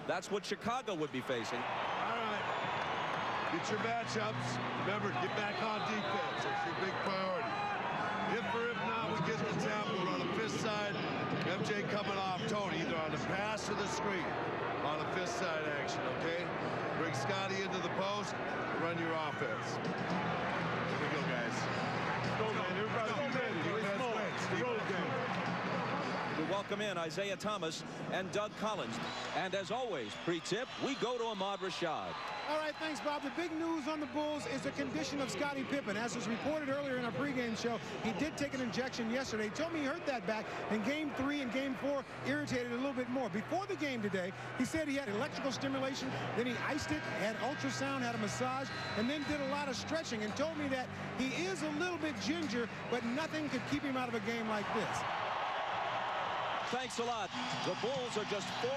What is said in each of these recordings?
That's what Chicago would be facing. All right. Get your matchups. Remember, get back on defense. That's your big priority. If not, we get the Tampa on the fifth side. MJ coming off Tony, either on the pass or the screen. On the fifth side action, okay? Bring Scotty into the post. Run your offense. Here we go, guys. Go, man. Everybody be ready. We welcome in Isaiah Thomas and Doug Collins. And as always, pre-tip, we go to Ahmad Rashad. All right, thanks, Bob. The big news on the Bulls is the condition of Scottie Pippen. As was reported earlier in our pregame show, he did take an injection yesterday. He told me he hurt that back in Game 3 and Game 4, irritated a little bit more. Before the game today, he said he had electrical stimulation, then he iced it, had ultrasound, had a massage, and then did a lot of stretching and told me that he is a little bit ginger, but nothing could keep him out of a game like this. Thanks a lot. The Bulls are just 4-4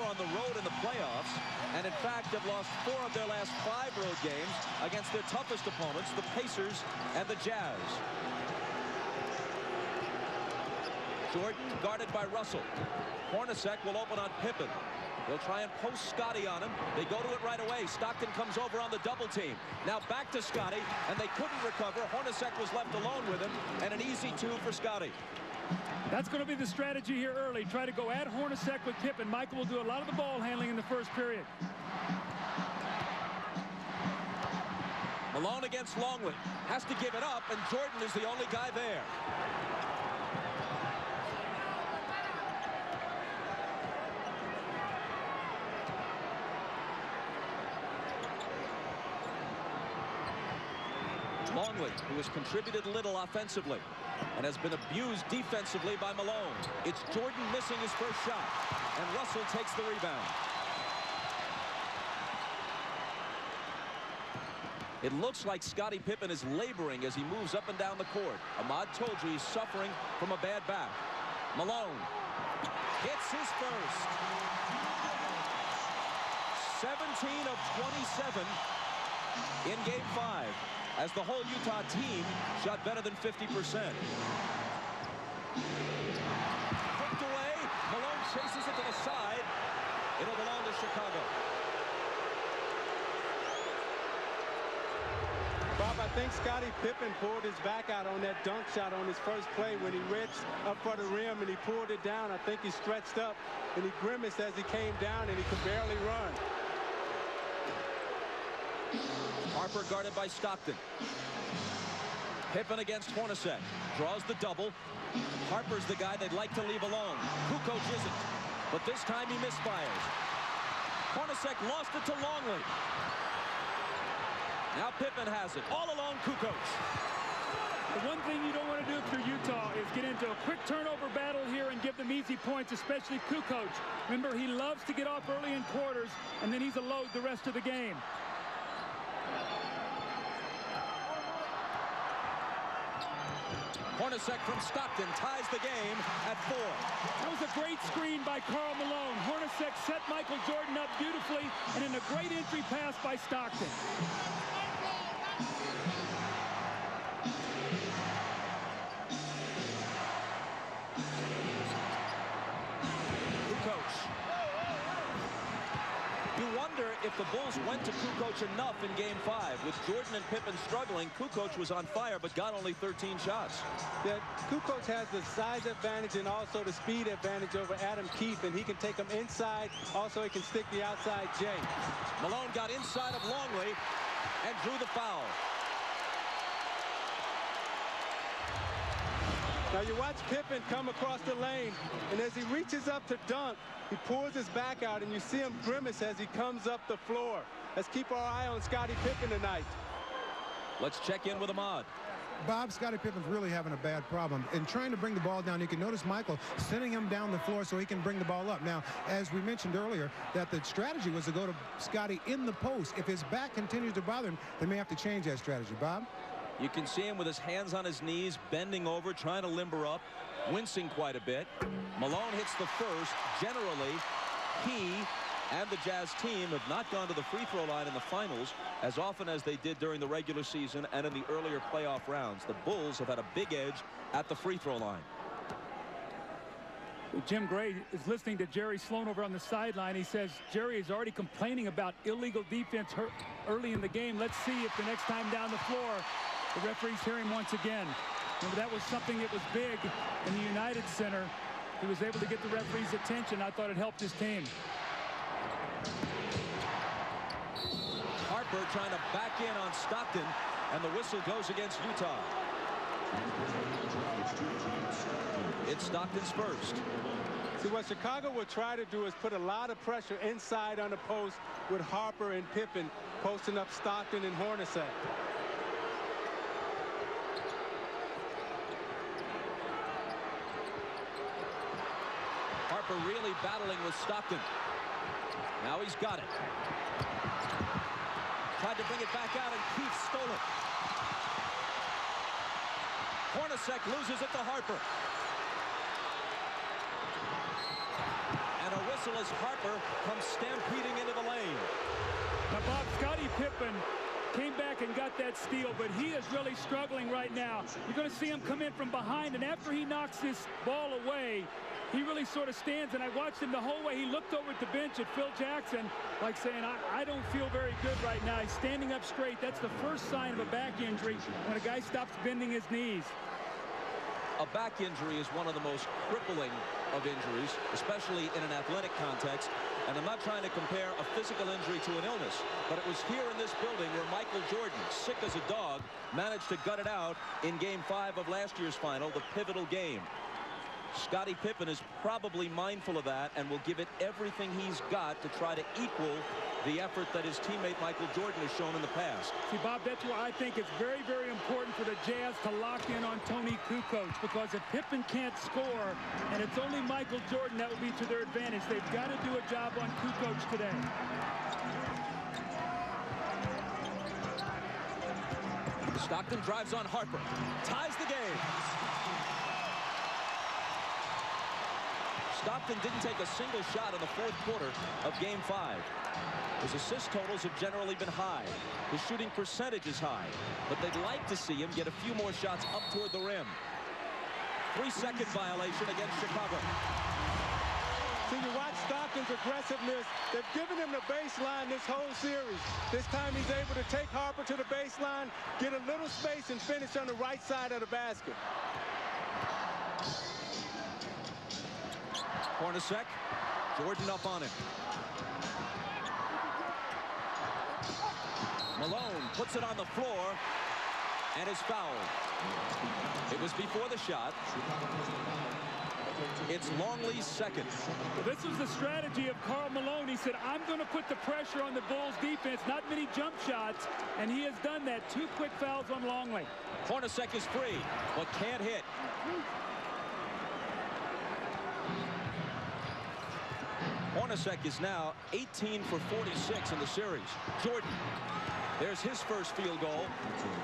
on the road in the playoffs, and in fact have lost 4 of their last 5 road games against their toughest opponents, the Pacers and the Jazz. Jordan guarded by Russell. Hornacek will open on Pippen. They'll try and post Scotty on him. They go to it right away. Stockton comes over on the double team. Now back to Scotty, and they couldn't recover. Hornacek was left alone with him, and an easy 2 for Scotty. That's going to be the strategy here early. Try to go at Hornacek with Pippen. Michael will do a lot of the ball handling in the first period. Malone against Longley. Has to give it up, and Jordan is the only guy there. Longley, who has contributed little offensively and has been abused defensively by Malone. It's Jordan missing his first shot, and Russell takes the rebound. It looks like Scottie Pippen is laboring as he moves up and down the court. Ahmad told you he's suffering from a bad back. Malone hits his first. 17 of 27 in Game 5. As the whole Utah team shot better than 50%. Hooked away. Malone chases it to the side. It'll belong to Chicago. Bob, I think Scottie Pippen pulled his back out on that dunk shot on his first play when he reached up for the rim and he pulled it down. I think he stretched up and he grimaced as he came down and he could barely run. Harper guarded by Stockton. Pippen against Hornacek. Draws the double. Harper's the guy they'd like to leave alone. Kukoc isn't. But this time he misfires. Hornacek lost it to Longley. Now Pippen has it. All along Kukoc. The one thing you don't want to do if you're Utah is get into a quick turnover battle here and give them easy points, especially Kukoc. Remember, he loves to get off early in quarters, and then he's a load the rest of the game. Hornacek from Stockton ties the game at 4. That was a great screen by Karl Malone. Hornacek set Michael Jordan up beautifully, and in a great entry pass by Stockton. You wonder if the Bulls went to Kukoc enough in Game 5. With Jordan and Pippen struggling, Kukoc was on fire but got only 13 shots. Yeah, Kukoc has the size advantage and also the speed advantage over Adam Keefe, and he can take them inside. Also, he can stick the outside J. Malone got inside of Longley and drew the foul. Now you watch Pippen come across the lane, and as he reaches up to dunk, he pulls his back out, and you see him grimace as he comes up the floor. Let's keep our eye on Scottie Pippen tonight. Let's check in with Ahmad. Bob, Scottie Pippen's really having a bad problem. In trying to bring the ball down, you can notice Michael sending him down the floor so he can bring the ball up. Now, as we mentioned earlier, that the strategy was to go to Scottie in the post. If his back continues to bother him, they may have to change that strategy. Bob? You can see him with his hands on his knees, bending over, trying to limber up, wincing quite a bit. Malone hits the first. Generally, he and the Jazz team have not gone to the free throw line in the finals as often as they did during the regular season and in the earlier playoff rounds. The Bulls have had a big edge at the free throw line. Jim Gray is listening to Jerry Sloan over on the sideline. He says Jerry is already complaining about illegal defense early in the game. Let's see if the next time down the floor the referees hear him once again. Remember, that was something that was big in the United Center. He was able to get the referee's attention. I thought it helped his team. Harper trying to back in on Stockton, and the whistle goes against Utah. It's Stockton's first. See, what Chicago will try to do is put a lot of pressure inside on the post with Harper and Pippen posting up Stockton and Hornacek. Harper really battling with Stockton. Now he's got it. Tried to bring it back out, and Keith stole it. Hornacek loses it to Harper. And a whistle as Harper comes stampeding into the lane. Now, Bob, Scottie Pippen came back and got that steal, but he is really struggling right now. You're going to see him come in from behind, and after he knocks this ball away, he really sort of stands, and I watched him the whole way. He looked over at the bench at Phil Jackson, like saying, I don't feel very good right now. He's standing up straight. That's the first sign of a back injury when a guy stops bending his knees. A back injury is one of the most crippling of injuries, especially in an athletic context. And I'm not trying to compare a physical injury to an illness, but it was here in this building where Michael Jordan, sick as a dog, managed to gut it out in Game 5 of last year's final, the pivotal game. Scottie Pippen is probably mindful of that and will give it everything he's got to try to equal the effort that his teammate Michael Jordan has shown in the past. See, Bob, that's why I think it's very, very important for the Jazz to lock in on Tony Kukoc, because if Pippen can't score and it's only Michael Jordan, that will be to their advantage. They've got to do a job on Kukoc today. Stockton drives on Harper, ties the game. Stockton didn't take a single shot in the fourth quarter of Game 5. His assist totals have generally been high. His shooting percentage is high, but they'd like to see him get a few more shots up toward the rim. 3-second violation against Chicago. So you watch Stockton's aggressiveness. They've given him the baseline this whole series. This time he's able to take Harper to the baseline, get a little space, and finish on the right side of the basket. Hornacek, Jordan up on him. Malone puts it on the floor and is fouled. It was before the shot. It's Longley's second. Well, this was the strategy of Karl Malone. He said, I'm going to put the pressure on the Bulls defense, not many jump shots, and he has done that. 2 quick fouls on Longley. Hornacek is free, but can't hit. Hornacek is now 18 for 46 in the series. Jordan, there's his first field goal,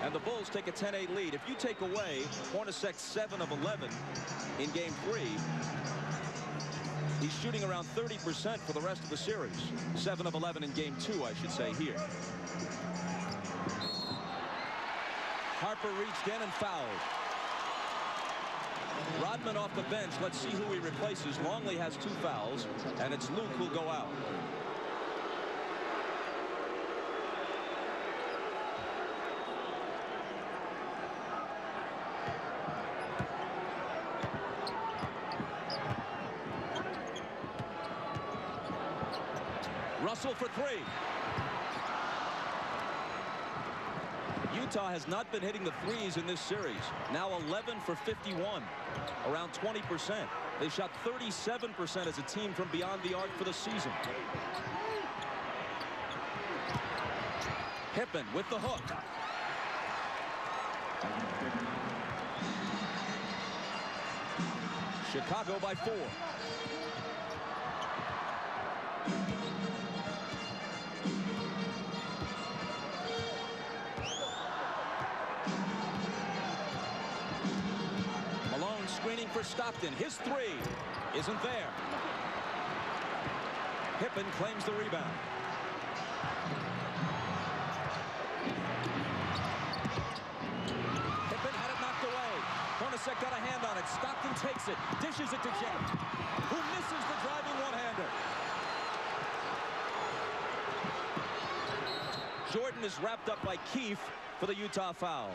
and the Bulls take a 10-8 lead. If you take away Hornacek's 7 of 11 in Game 3, he's shooting around 30% for the rest of the series. 7 of 11 in Game 2, I should say, here. Harper reached in and fouled. Rodman off the bench. Let's see who he replaces. Longley has 2 fouls, and it's Luke who'll go out. Russell for 3. Utah has not been hitting the threes in this series. Now 11 for 51, around 20%. They shot 37% as a team from beyond the arc for the season. Pippen with the hook. Chicago by 4. Screening for Stockton. His 3 isn't there. Pippen claims the rebound. Pippen had it knocked away. Hornacek got a hand on it. Stockton takes it, dishes it to Jeff, who misses the driving one-hander. Jordan is wrapped up by Keefe for the Utah foul.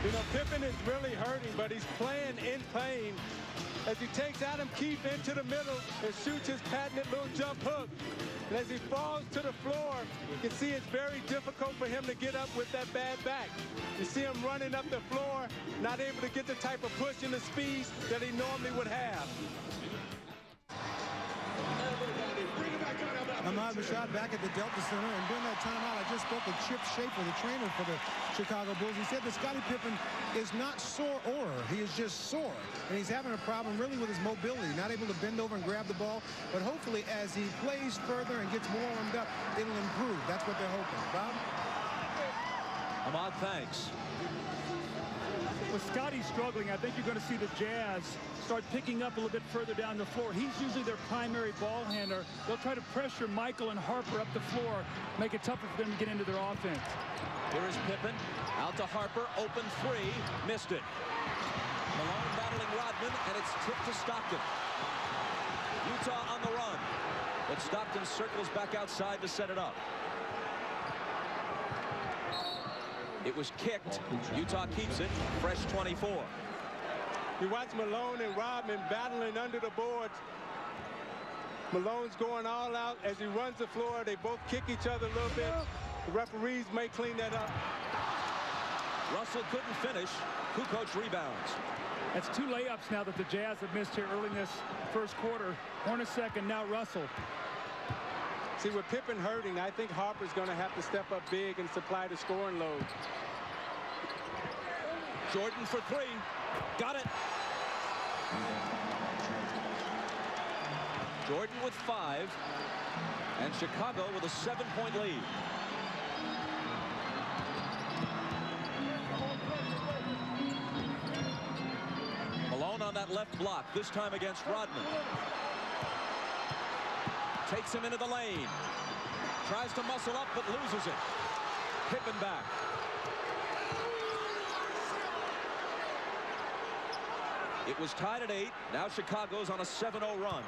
You know, Pippen is really hurting, but he's playing in pain as he takes Adam Keefe into the middle and shoots his patented little jump hook. And as he falls to the floor, you can see it's very difficult for him to get up with that bad back. You see him running up the floor, not able to get the type of push and the speed that he normally would have. Ahmad Rashad back at the Delta Center, and during that timeout, I just spoke with Chip Schaefer, the trainer for the Chicago Bulls. He said that Scottie Pippen is not sore, he is just sore, and he's having a problem really with his mobility, not able to bend over and grab the ball, but hopefully as he plays further and gets more warmed up, it'll improve. That's what they're hoping. Bob? Ahmad, thanks. With Scottie struggling, I think you're going to see the Jazz start picking up a little bit further down the floor. He's usually their primary ball handler. They'll try to pressure Michael and Harper up the floor, make it tougher for them to get into their offense. Here is Pippen, out to Harper, open three, missed it. Malone battling Rodman, and it's tipped to Stockton. Utah on the run, but Stockton circles back outside to set it up. It was kicked. Utah keeps it. Fresh 24. You watch Malone and Rodman battling under the boards. Malone's going all out as he runs the floor. They both kick each other a little bit. The referees may clean that up. Russell couldn't finish. Kukoc rebounds. That's 2 layups now that the Jazz have missed here early in this first quarter. Hornacek and now Russell. See, with Pippen hurting, I think Harper's going to have to step up big and supply the scoring load. Jordan for 3. Got it. Jordan with 5. And Chicago with a 7-point lead. Malone on that left block, this time against Rodman. Takes him into the lane. Tries to muscle up, but loses it. Pippen back. It was tied at 8. Now Chicago's on a 7-0 run.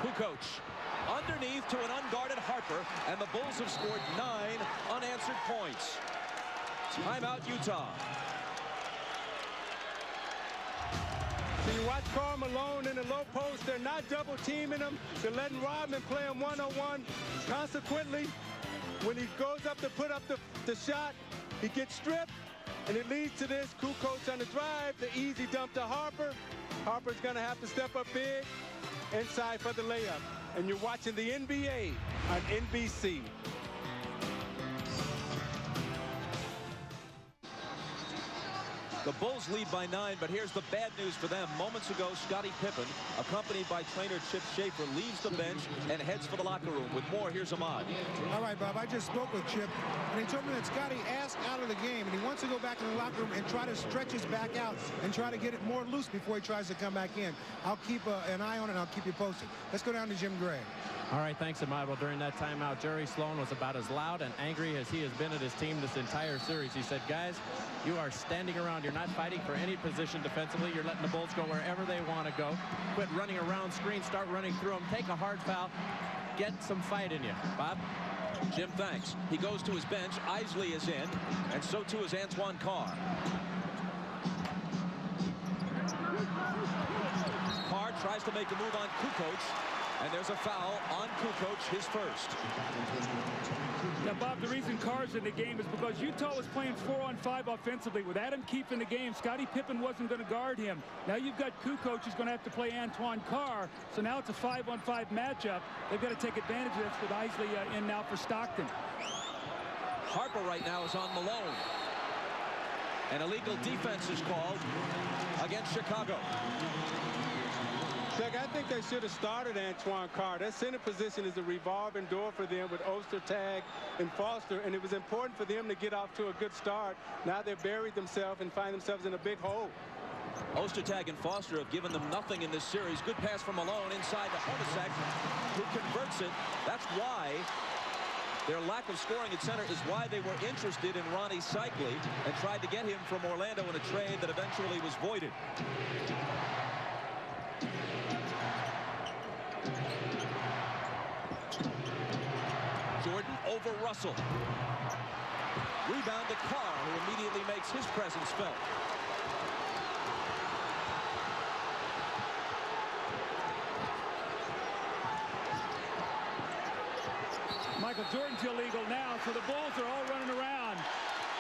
Kukoc underneath to an unguarded Harper, and the Bulls have scored 9 unanswered points. Timeout, Utah. So you watch Karl Malone in the low post. They're not double teaming him. They're letting Rodman play him one-on-one. Consequently, when he goes up to put up the shot, he gets stripped, and it leads to this. Kukoc on the drive, the easy dump to Harper. Harper's going to have to step up big inside for the layup. And you're watching the NBA on NBC. The Bulls lead by 9, but here's the bad news for them. Moments ago, Scottie Pippen, accompanied by trainer Chip Schaefer, leaves the bench and heads for the locker room. With more, here's Ahmad. All right, Bob, I just spoke with Chip, and he told me that Scottie asked out of the game, and he wants to go back in the locker room and try to stretch his back out and try to get it more loose before he tries to come back in. I'll keep an eye on it, and I'll keep you posted. Let's go down to Jim Gray. All right, thanks, Ahmad. Well, during that timeout, Jerry Sloan was about as loud and angry as he has been at his team this entire series. He said, guys, you are standing around. You're not fighting for any position defensively. You're letting the Bulls go wherever they want to go. Quit running around screens. Start running through them. Take a hard foul. Get some fight in you. Bob? Jim, thanks. He goes to his bench. Isley is in, and so too is Antoine Carr. Carr tries to make a move on Kukoc, and there's a foul on Kukoc, his first. Now, Bob, the reason Carr's in the game is because Utah was playing 4-on-5 offensively. With Adam Keefe in the game, Scottie Pippen wasn't going to guard him. Now you've got Kukoc who's going to have to play Antoine Carr, so now it's a 5-on-5 matchup. They've got to take advantage of this with Isley in now for Stockton. Harper right now is on Malone. An illegal defense is called against Chicago. Doug, I think they should have started Antoine Carr. That center position is a revolving door for them with Ostertag and Foster, and it was important for them to get off to a good start. Now they've buried themselves and find themselves in a big hole. Ostertag and Foster have given them nothing in this series. Good pass from Malone inside to Hornacek, who converts it. That's why Their lack of scoring at center is why they were interested in Ronnie Cycli and tried to get him from Orlando in a trade that eventually was voided. Jordan over Russell. Rebound to Carr, who immediately makes his presence felt. Michael Jordan's illegal now, so the Bulls are all running around.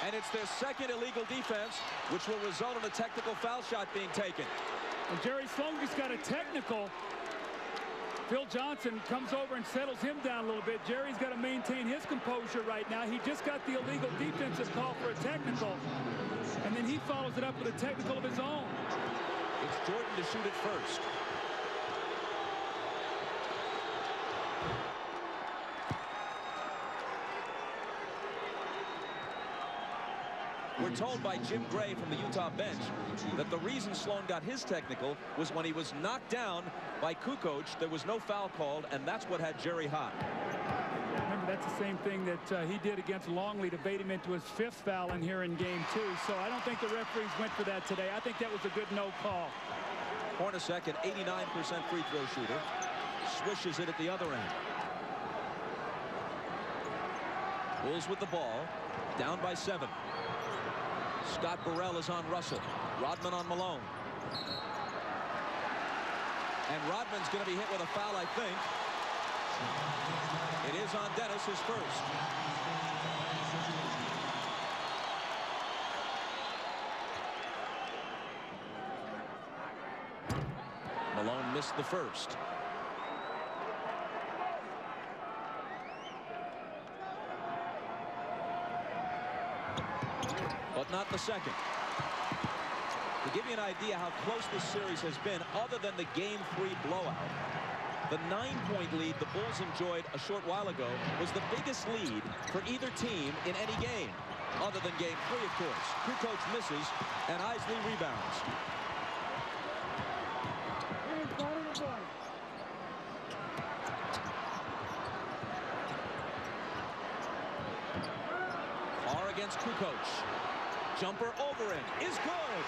And it's their second illegal defense, which will result in a technical foul shot being taken. And Jerry Sloan just got a technical. Phil Johnson comes over and settles him down a little bit. Jerry's got to maintain his composure right now. He just got the illegal defensive call for a technical. And then he follows it up with a technical of his own. It's Jordan to shoot it first. We're told by Jim Gray from the Utah bench that the reason Sloan got his technical was when he was knocked down by Kukoc. There was no foul called, and that's what had Jerry hot. Remember, that's the same thing that he did against Longley to bait him into his 5th foul in here in game 2. So I don't think the referees went for that today. I think that was a good no call. Hornacek, an 89% free throw shooter, swishes it at the other end. Bulls with the ball, down by 7. Scott Burrell is on Russell. Rodman on Malone. And Rodman's going to be hit with a foul, I think. It is on Dennis, his first. Malone missed the first. But not the second. To give you an idea how close this series has been, other than the Game 3 blowout, the 9-point lead the Bulls enjoyed a short while ago was the biggest lead for either team in any game, other than Game 3, of course. Kukoc misses, and Isley rebounds. Carr against Kukoc. Jumper over him is good.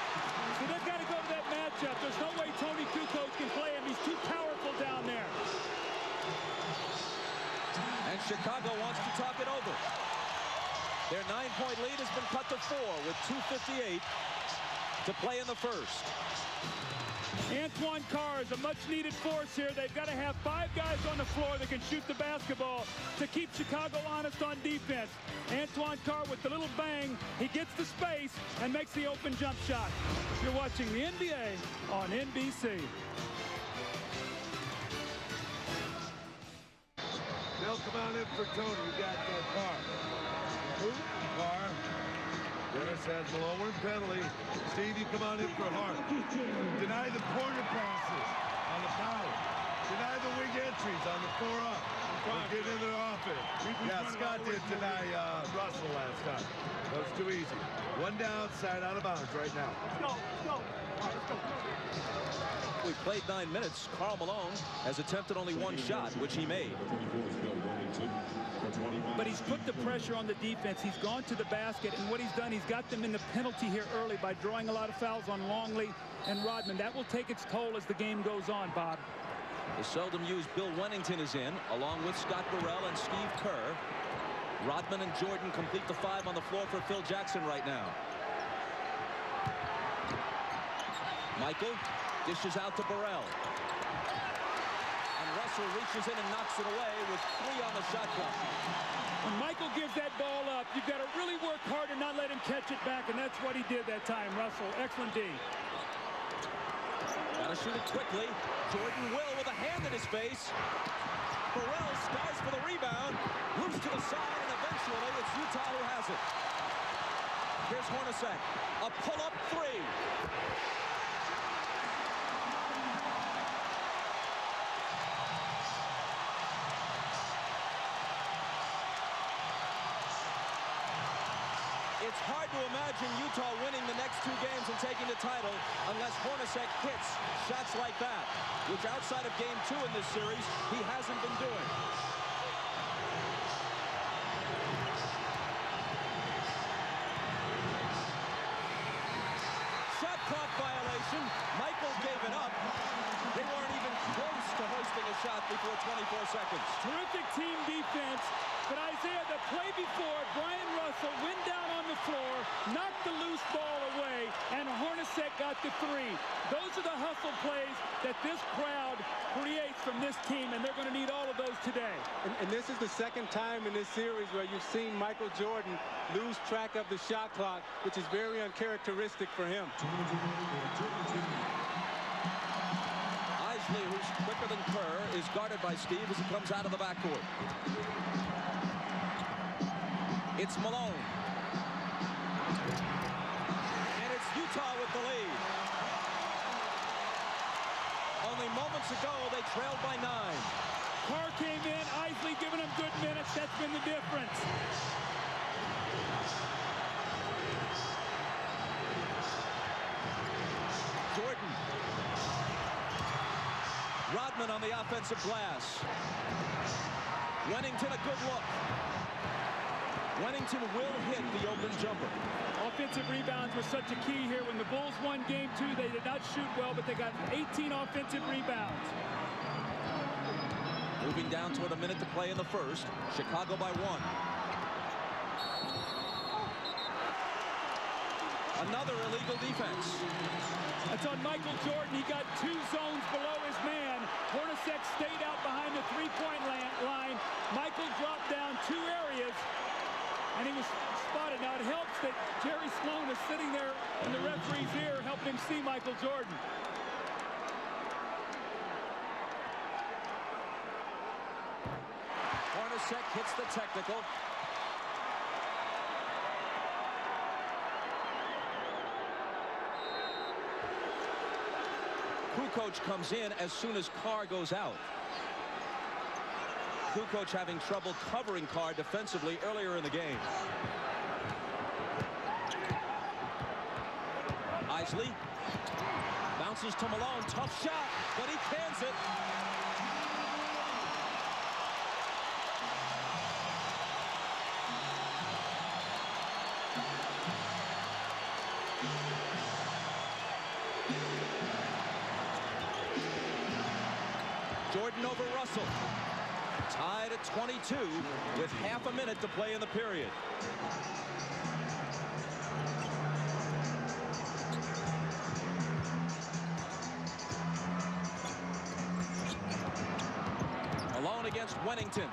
So they've got to go to that matchup. There's no way Tony Kukoc can play him. He's too powerful down there. And Chicago wants to talk it over. Their 9-point lead has been cut to 4 with 2:58 to play in the first. Antoine Carr is a much-needed force here. They've got to have 5 guys on the floor that can shoot the basketball to keep Chicago honest on defense. Antoine Carr with the little bang. He gets the space and makes the open jump shot. You're watching the NBA on NBC. They'll come on in for Tony. You got Carr. Who? Carr. Dennis has Malone penalty. Steve, you come on in for Hart. Deny the corner passes on the power. Deny the wing entries on the 4-up. Get into the offense. Yeah, Scott did deny Russell last time. That was too easy. One downside out of bounds right now. Let's go. We played 9 minutes. Karl Malone has attempted only 1 shot, which he made. But he's put the pressure on the defense. He's gone to the basket, and what he's done, he's got them in the penalty here early by drawing a lot of fouls on Longley and Rodman. That will take its toll as the game goes on, Bob. The seldom used Bill Wennington is in, along with Scott Burrell and Steve Kerr. Rodman and Jordan complete the 5 on the floor for Phil Jackson right now. Michael dishes out to Burrell. And Russell reaches in and knocks it away with 3 on the shot clock. When Michael gives that ball up, you've got to really work hard and not let him catch it back, and that's what he did that time. Russell, excellent D. Got to shoot it quickly. Jordan will with a hand in his face. Burrell skies for the rebound. Moves to the side, and eventually it's Utah who has it. Here's Hornacek. A pull-up 3. It's hard to imagine Utah winning the next 2 games and taking the title unless Hornacek hits shots like that, which outside of Game 2 in this series, he hasn't been doing. possession. Michael gave it up. They weren't even close to hoisting a shot before 24 seconds. Terrific team defense. But Isaiah, the play before, Brian Russell went down on the floor, knocked the loose ball away, and Hornacek got the three. Those are the hustle plays that this crowd creates from this team, and they're going to need all of those today. And this is the second time in this series where you've seen Michael Jordan lose track of the shot clock, which is very uncharacteristic for him. Isley, who's quicker than Kerr, is guarded by Steve as he comes out of the backcourt. It's Malone. And it's Utah with the lead. Only moments ago, they trailed by 9. Carr came in, Isley giving him good minutes. That's been the difference. Jordan. Rodman on the offensive glass. Wennington a good look. Wennington will hit the open jumper. Offensive rebounds were such a key here. When the Bulls won game 2, they did not shoot well, but they got 18 offensive rebounds. Moving down toward a minute to play in the first. Chicago by 1. Another illegal defense. That's on Michael Jordan. He got 2 zones below his man. Hornacek stayed out behind the three-point line. Michael dropped down 2 areas, and he was spotted. Now, it helps that Jerry Sloan is sitting there in the referee's ear, helping him see Michael Jordan. Hornacek hits the technical. Kukoc comes in as soon as Carr goes out. Kukoc having trouble covering Carr defensively earlier in the game. Isley bounces to Malone. Tough shot, but he cans it. Jordan over Russell. Tied at 22 with half a minute to play in the period. Alone against Wennington.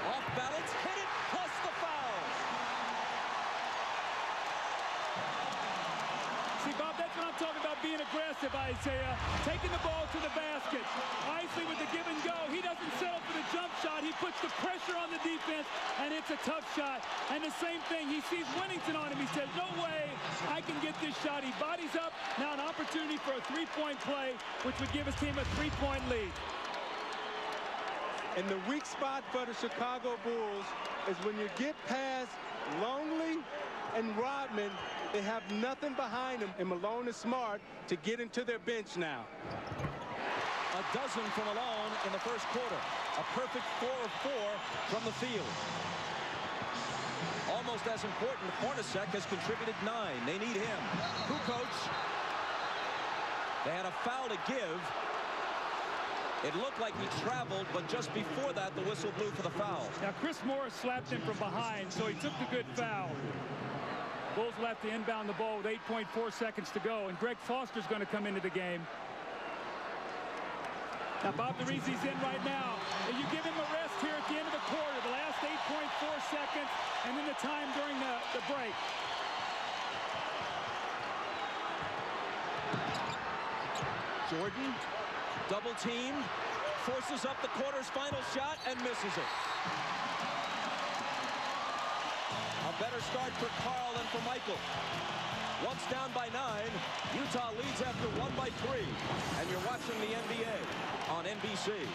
Off balance, hit it, plus the foul. See, Bob, that's what I'm talking about, being aggressive, Isaiah. Taking the ball to the basket. Isley with the give and go. He doesn't settle for the jump shot. He puts the pressure on the defense, and it's a tough shot. And the same thing, he sees Wennington on him. He says, no way I can get this shot. He bodies up. Now an opportunity for a three-point play, which would give his team a three-point lead. And the weak spot for the Chicago Bulls is when you get past Longley and Rodman, they have nothing behind them, and Malone is smart to get into their bench now. A dozen from Malone in the first quarter. A perfect 4 of 4 from the field. Almost as important, Hornacek has contributed 9. They need him. Kukoc. They had a foul to give. It looked like he traveled, but just before that, the whistle blew for the foul. Now, Chris Morris slapped him from behind, so he took the good foul. Bulls will have to inbound the ball with 8.4 seconds to go, and Greg Foster's going to come into the game. Now, Bob Dorizi's in right now. And you give him a rest here at the end of the quarter, the last 8.4 seconds, and then the time during the break. Jordan, double team, forces up the quarter's final shot and misses it. A better start for Carl than for Michael. Once down by 9, Utah leads after 1 by 3. And you're watching the NBA on NBC.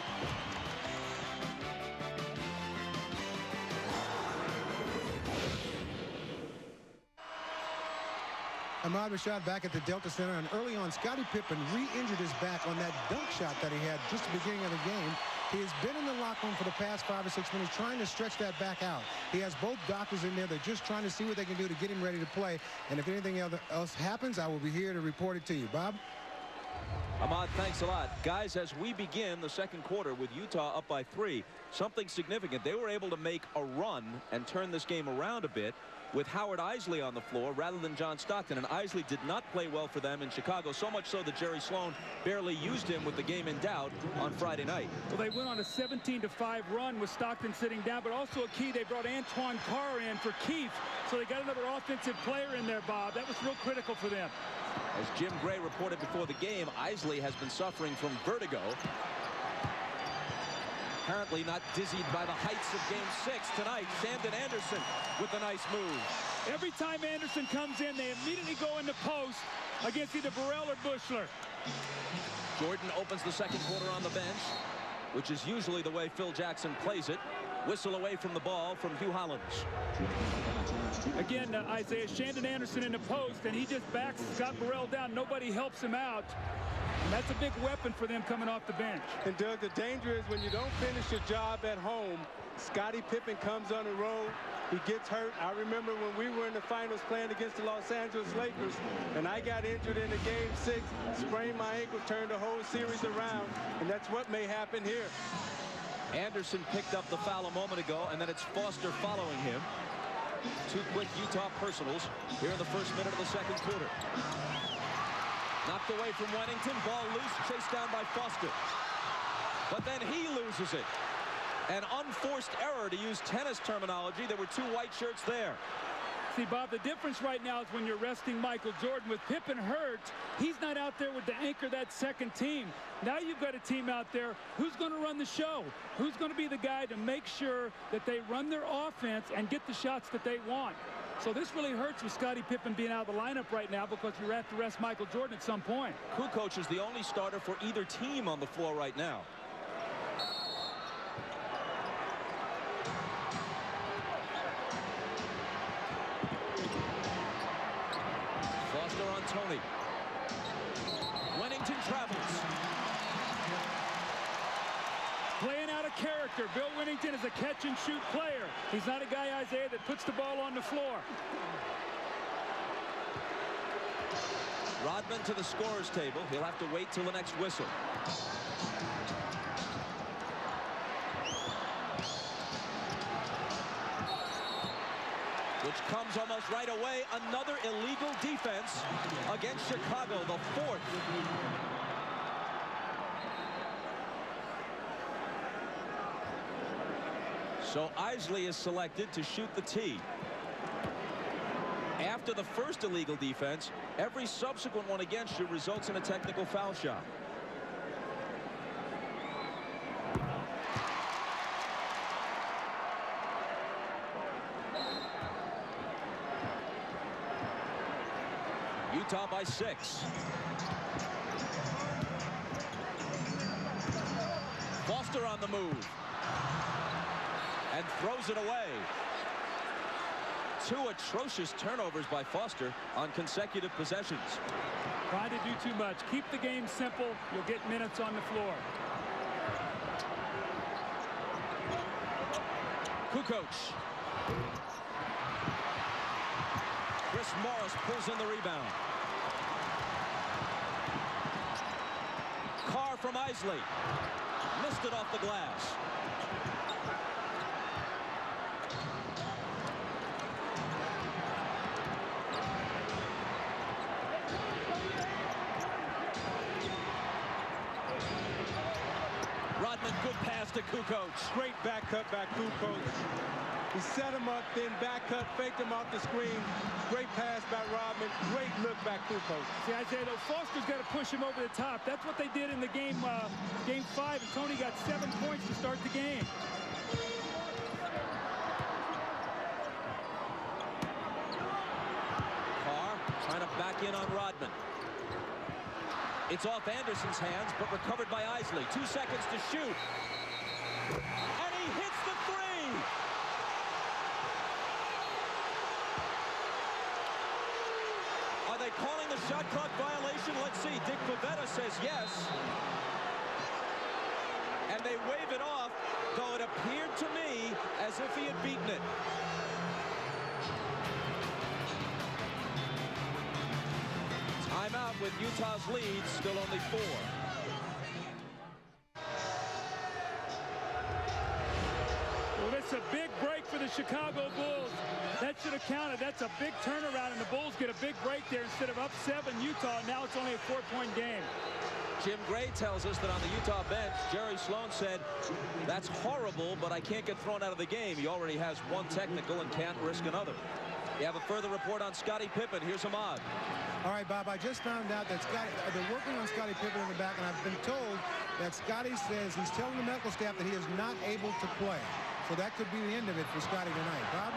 Ahmad Rashad back at the Delta Center, and early on, Scottie Pippen re-injured his back on that dunk shot that he had just at the beginning of the game. He has been in the locker room for the past 5 or 6 minutes trying to stretch that back out. He has both doctors in there. They're just trying to see what they can do to get him ready to play. And if anything else happens, I will be here to report it to you. Bob? Ahmad, thanks a lot. Guys, as we begin the second quarter with Utah up by 3, something significant. They were able to make a run and turn this game around a bit with Howard Eisley on the floor rather than John Stockton. And Eisley did not play well for them in Chicago, so much so that Jerry Sloan barely used him with the game in doubt on Friday night. Well, they went on a 17-5 run with Stockton sitting down, but also a key, they brought Antoine Carr in for Keefe. So they got another offensive player in there, Bob. That was real critical for them. As Jim Gray reported before the game, Eisley has been suffering from vertigo. Apparently not dizzied by the heights of Game 6 tonight. Shandon Anderson with a nice move. Every time Anderson comes in, they immediately go into post against either Burrell or Bushler. Jordan opens the second quarter on the bench, which is usually the way Phil Jackson plays it. Whistle away from the ball from Hugh Hollins. Again, Isaiah, Shandon Anderson in the post, and he just backs Scott Burrell down. Nobody helps him out. And that's a big weapon for them coming off the bench. And Doug, the danger is when you don't finish your job at home, Scottie Pippen comes on the road, he gets hurt. I remember when we were in the finals playing against the Los Angeles Lakers, and I got injured in the Game 6, sprained my ankle, turned the whole series around, and that's what may happen here. Anderson picked up the foul a moment ago, and then it's Foster following him. 2 quick Utah personals here in the first minute of the second quarter. Knocked away from Wennington, ball loose, chased down by Foster. But then he loses it. An unforced error, to use tennis terminology. There were 2 white shirts there. See, Bob, the difference right now is when you're resting Michael Jordan. With Pippen hurt, he's not out there with the anchor that second team. Now you've got a team out there who's going to run the show, who's going to be the guy to make sure that they run their offense and get the shots that they want. So this really hurts with Scottie Pippen being out of the lineup right now because you have to rest Michael Jordan at some point. Kukoc is the only starter for either team on the floor right now. Foster on Tony. Wennington travels. Playing out of character. Bill Wennington is a catch-and-shoot player. He's not a guy, Isaiah, that puts the ball on the floor. Rodman to the scorer's table. He'll have to wait till the next whistle. Which comes almost right away. Another illegal defense against Chicago, the 4th. So Eisley is selected to shoot the tee. After the first illegal defense, every subsequent one against you results in a technical foul shot. Utah by 6. Foster on the move. And throws it away. 2 atrocious turnovers by Foster on consecutive possessions. Trying to do too much. Keep the game simple. You'll get minutes on the floor. Kukoc. Chris Morris pulls in the rebound. Carr from Eisley. Missed it off the glass. Rodman, good pass to Kukoc. Great back cut by Kukoc. He set him up, then back cut, faked him off the screen. Great pass by Rodman. Great look by Kukoc. See, Isaiah, though, Foster's got to push him over the top. That's what they did in the game 5, and Tony got 7 points to start the game. Carr trying to back in on Rodman. It's off Anderson's hands, but recovered by Eisley. 2 seconds to shoot. And he hits the 3. Are they calling the shot clock violation? Let's see. Dick Pavetta says yes. And they wave it off, though it appeared to me as if he had beaten it. Timeout with Utah's lead, still only 4. Well, it's a big break for the Chicago Bulls. That should have counted. That's a big turnaround, and the Bulls get a big break there. Instead of up 7 Utah, now it's only a 4-point game. Jim Gray tells us that on the Utah bench, Jerry Sloan said, that's horrible, but I can't get thrown out of the game. He already has 1 technical and can't risk another. You have a further report on Scottie Pippen. Here's Ahmad. All right, Bob, I just found out that they're working on Scottie Pippen in the back, and I've been told that Scottie says he's telling the medical staff that he is not able to play. So that could be the end of it for Scottie tonight. Bob?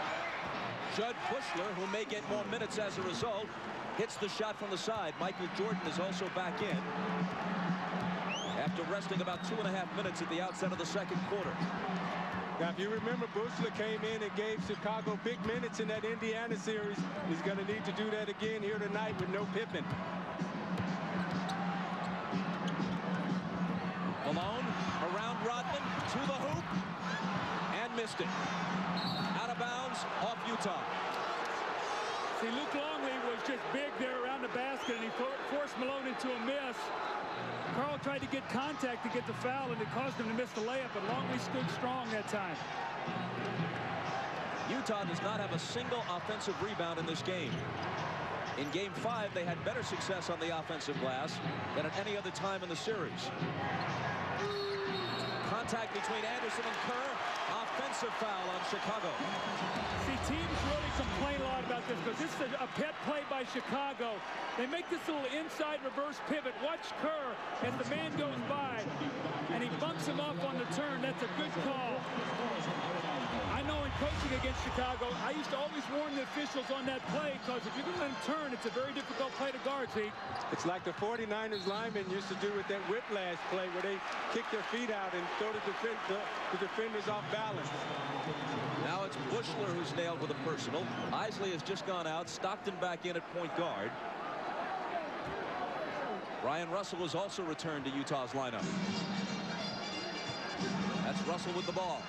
Judd Bushler, who may get more minutes as a result, hits the shot from the side. Michael Jordan is also back in after resting about 2.5 minutes at the outset of the second quarter. Now, if you remember, Bushler came in and gave Chicago big minutes in that Indiana series. He's going to need to do that again here tonight with no Pippen. Malone around Rodman to the hoop and missed it. Out of bounds off Utah. See, Luke Longley was just big there around the basket, and he forced Malone into a miss. Carl tried to get contact to get the foul, and it caused him to miss the layup, but Longley stood strong that time. Utah does not have a single offensive rebound in this game. In Game 5, they had better success on the offensive glass than at any other time in the series. Contact between Anderson and Kerr. Offensive foul on Chicago. See, teams really complain a lot about this because this is a pet play by Chicago. They make this little inside reverse pivot. Watch Kerr as the man goes by, and he bumps him off on the turn. That's a good call. I know in coaching against Chicago, I used to always warn the officials on that play because if you can let him turn, it's a very difficult play to guard, see? It's like the 49ers linemen used to do with that whiplash play where they kick their feet out and throw the defenders off balance. Now it's Bushler who's nailed with a personal. Isley has just gone out. Stockton back in at point guard. Brian Russell has also returned to Utah's lineup. That's Russell with the ball.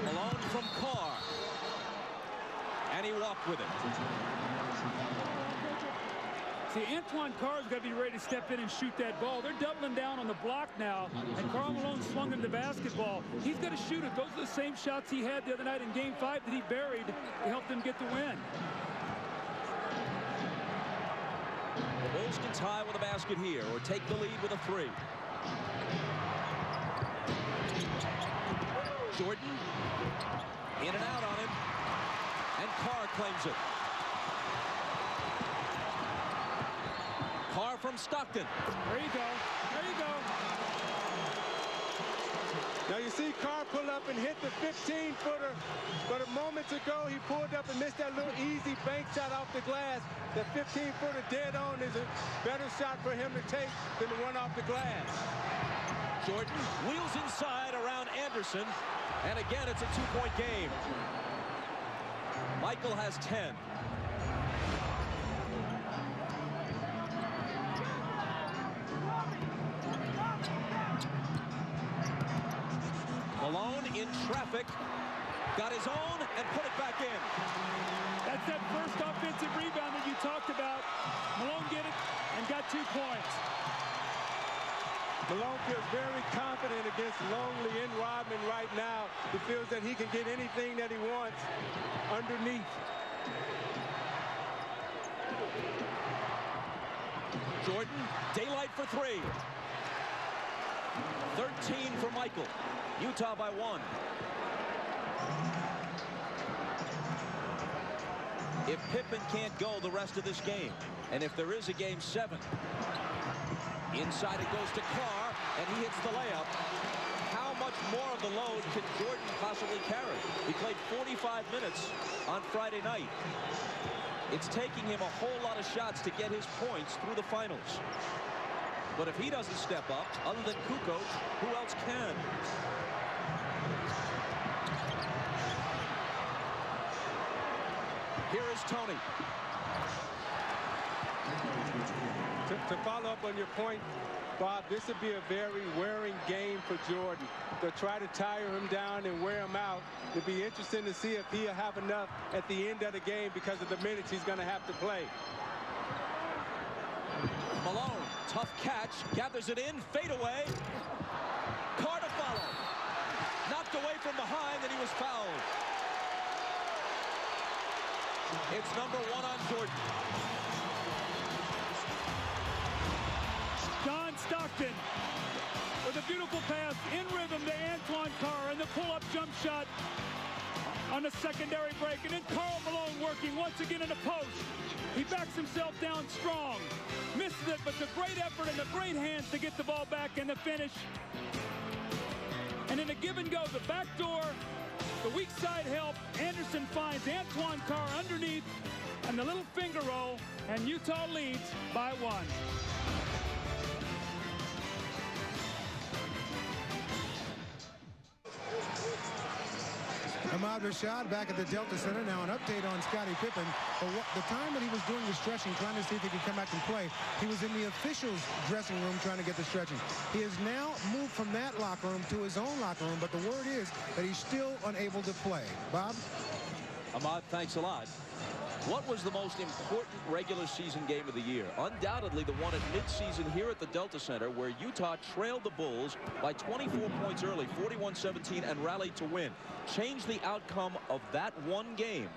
Malone from Carr. And he walked with it. See, Antoine Carr's got to be ready to step in and shoot that ball. They're doubling down on the block now, and Karl Malone swung him the basketball. He's got to shoot it. Those are the same shots he had the other night in Game 5 that he buried to help them get the win. The Bulls can tie with a basket here or take the lead with a 3. Jordan in and out on him, and Carr claims it. Carr from Stockton. There you go. There you go. Now you see Carr pull up and hit the 15-footer, but a moment ago he pulled up and missed that little easy bank shot off the glass. That 15-footer dead on is a better shot for him to take than the one off the glass. Jordan wheels inside around Anderson, and again it's a 2-point game. Michael has 10. Malone in traffic, got his own and put it back in. That's that first offensive rebound that you talked about. Malone get it and got 2 points. Malone feels very confident against Longley and Rodman right now. He feels that he can get anything that he wants underneath. Jordan, daylight for 3. 13 for Michael. Utah by 1. If Pippen can't go the rest of this game, and if there is a Game 7, inside it goes to Carr, and he hits the layup. How much more of the load can Jordan possibly carry? He played 45 minutes on Friday night. It's taking him a whole lot of shots to get his points through the finals. But if he doesn't step up, other than Kukoc, who else can? Here is Tony. To follow up on your point, Bob, this would be a very wearing game for Jordan. They'll try to tire him down and wear him out. It'd be interesting to see if he'll have enough at the end of the game because of the minutes he's going to have to play. Malone, tough catch, gathers it in, fade away. Carr to follow. Knocked away from behind, and he was fouled. It's number 1 on Jordan. John Stockton with a beautiful pass in rhythm to Antoine Carr, and the pull-up jump shot on the secondary break. And then Karl Malone working once again in the post. He backs himself down strong. Misses it, but the great effort and the great hands to get the ball back and the finish. And in a give and go, the back door, the weak side help. Anderson finds Antoine Carr underneath, and the little finger roll, and Utah leads by 1. Ahmad Rashad back at the Delta Center. Now an update on Scottie Pippen. The time that he was doing the stretching, trying to see if he could come back and play, he was in the officials' dressing room trying to get the stretching. He has now moved from that locker room to his own locker room, but the word is that he's still unable to play. Bob? Ahmad, thanks a lot. What was the most important regular season game of the year? Undoubtedly the one at midseason here at the Delta Center, where Utah trailed the Bulls by 24 points early, 41-17, and rallied to win. Changed the outcome of that one game.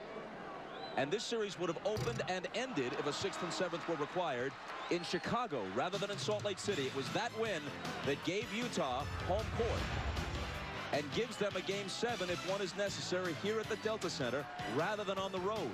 And this series would have opened and ended if a 6th and 7th were required in Chicago rather than in Salt Lake City. It was that win that gave Utah home court and gives them a Game 7 if one is necessary here at the Delta Center rather than on the road.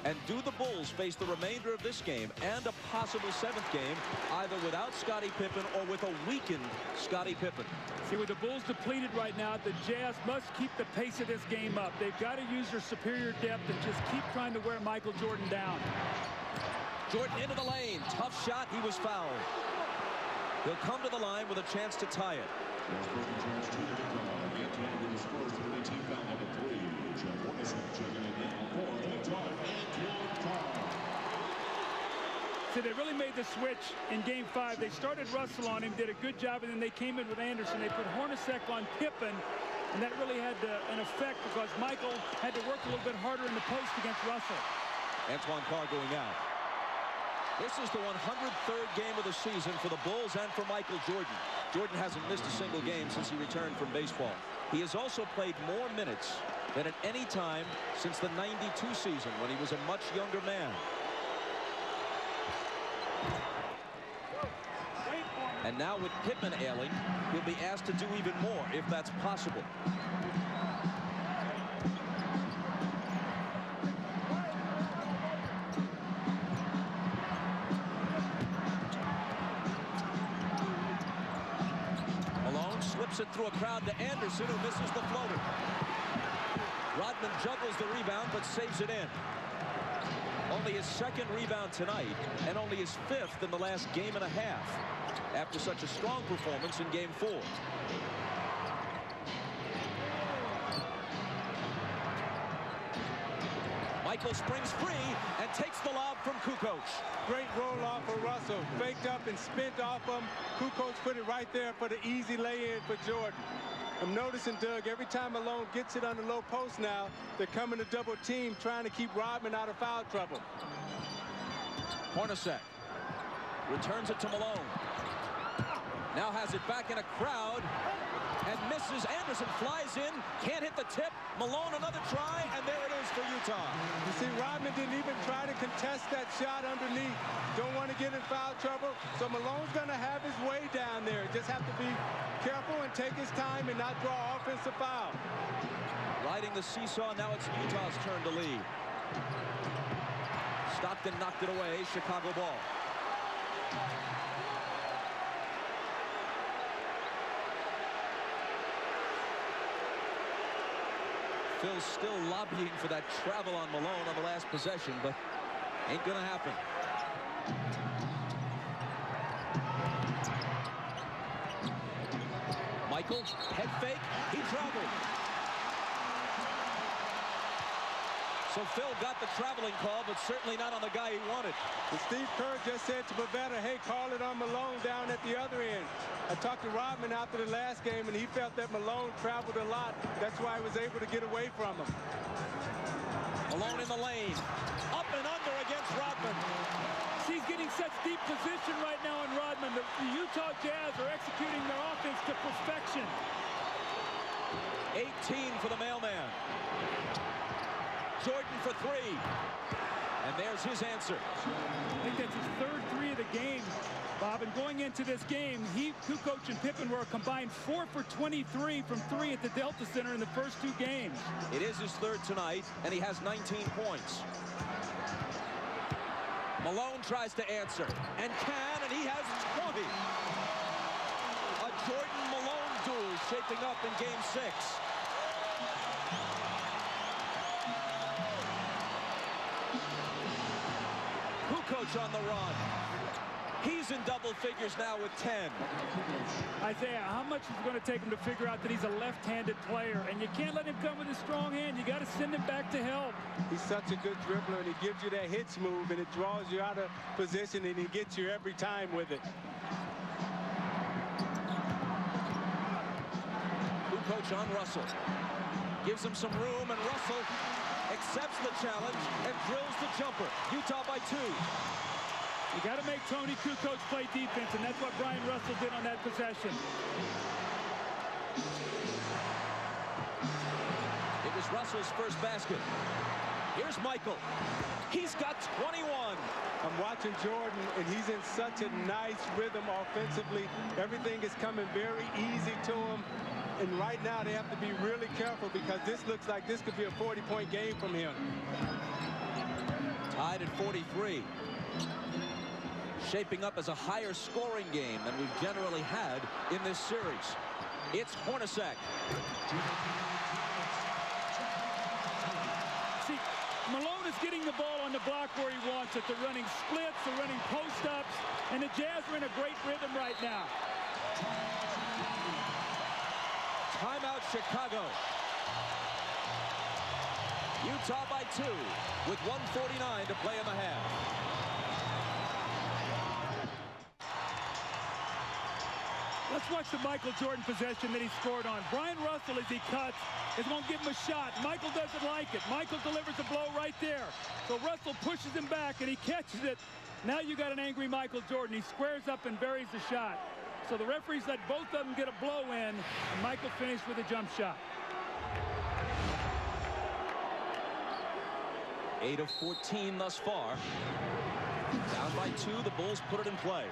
And do the Bulls face the remainder of this game and a possible 7th game either without Scottie Pippen or with a weakened Scottie Pippen? See, with the Bulls depleted right now, the Jazz must keep the pace of this game up. They've got to use their superior depth and just keep trying to wear Michael Jordan down. Jordan into the lane. Tough shot. He was fouled. He'll come to the line with a chance to tie it. So they really made the switch in Game 5. They started Russell on him, did a good job, and then they came in with Anderson. They put Hornacek on Pippen, and that really had an effect because Michael had to work a little bit harder in the post against Russell. Antoine Carr going out. This is the 103rd game of the season for the Bulls and for Michael Jordan. Jordan hasn't missed a single game since he returned from baseball. He has also played more minutes than at any time since the '92 season when he was a much younger man. And now with Pippen ailing, he'll be asked to do even more if that's possible. Malone slips it through a crowd to Anderson, who misses the floater. Rodman juggles the rebound but saves it in. Only his 2nd rebound tonight and only his 5th in the last game and a half after such a strong performance in Game 4. Michael springs free and takes the lob from Kukoc. Great roll off for Russell. Faked up and spent off him. Kukoc put it right there for the easy lay-in for Jordan. I'm noticing, Doug, every time Malone gets it on the low post now, they're coming to double team, trying to keep Rodman out of foul trouble. Hornacek returns it to Malone. Now has it back in a crowd and misses. Anderson flies in, can't hit the tip. Malone another try, and there it is for Utah. You see, Rodman didn't even try to contest that shot underneath. Don't want to get in foul trouble, so Malone's going to have his way down there. Just have to be careful and take his time and not draw offensive foul. Riding the seesaw, now it's Utah's turn to lead. Stockton knocked it away, Chicago ball. Phil's still lobbying for that travel on Malone on the last possession, but ain't gonna happen. Michael, head fake, he traveled. So Phil got the traveling call, but certainly not on the guy he wanted. And Steve Kerr just said to Pavetta, hey, call it on Malone down at the other end. I talked to Rodman after the last game, and he felt that Malone traveled a lot. That's why he was able to get away from him. Malone in the lane. Up and under against Rodman. He's getting such deep position right now on Rodman. The Utah Jazz are executing their offense to perfection. 18 for the mailman. Jordan for three. And there's his answer. I think that's his third three of the game, Bob. And going into this game, Kukoc and Pippen were a combined 4 for 23 from three at the Delta Center in the first two games. It is his third tonight, and he has 19 points. Malone tries to answer, and can, and he has 20. A Jordan-Malone duel shaping up in Game 6. Kukoc on the run. He's in double figures now with 10. Isaiah, how much is it going to take him to figure out that he's a left-handed player? And you can't let him come with a strong hand. You got to send him back to help. He's such a good dribbler, and he gives you that hitch move, and it draws you out of position, and he gets you every time with it. Kukoc on Russell. Gives him some room, and Russell accepts the challenge and drills the jumper. Utah by 2. You got to make Tony Kukoc play defense, and that's what Brian Russell did on that possession. It was Russell's first basket. Here's Michael. He's got 21. I'm watching Jordan, and he's in such a nice rhythm offensively. Everything is coming very easy to him. And right now, they have to be really careful because this looks like this could be a 40-point game from him. Tied at 43. Shaping up as a higher scoring game than we've generally had in this series. It's Hornacek. See, Malone is getting the ball on the block where he wants it. They're running splits, they're running post-ups, and the Jazz are in a great rhythm right now. Timeout Chicago. Utah by 2 with 1:49 to play in the half. Let's watch the Michael Jordan possession that he scored on. Brian Russell, as he cuts, is going to give him a shot. Michael doesn't like it. Michael delivers a blow right there. So Russell pushes him back, and he catches it. Now you got an angry Michael Jordan. He squares up and buries the shot. So the referees let both of them get a blow in, and Michael finished with a jump shot. 8 of 14 thus far. Down by 2, the Bulls put it in play.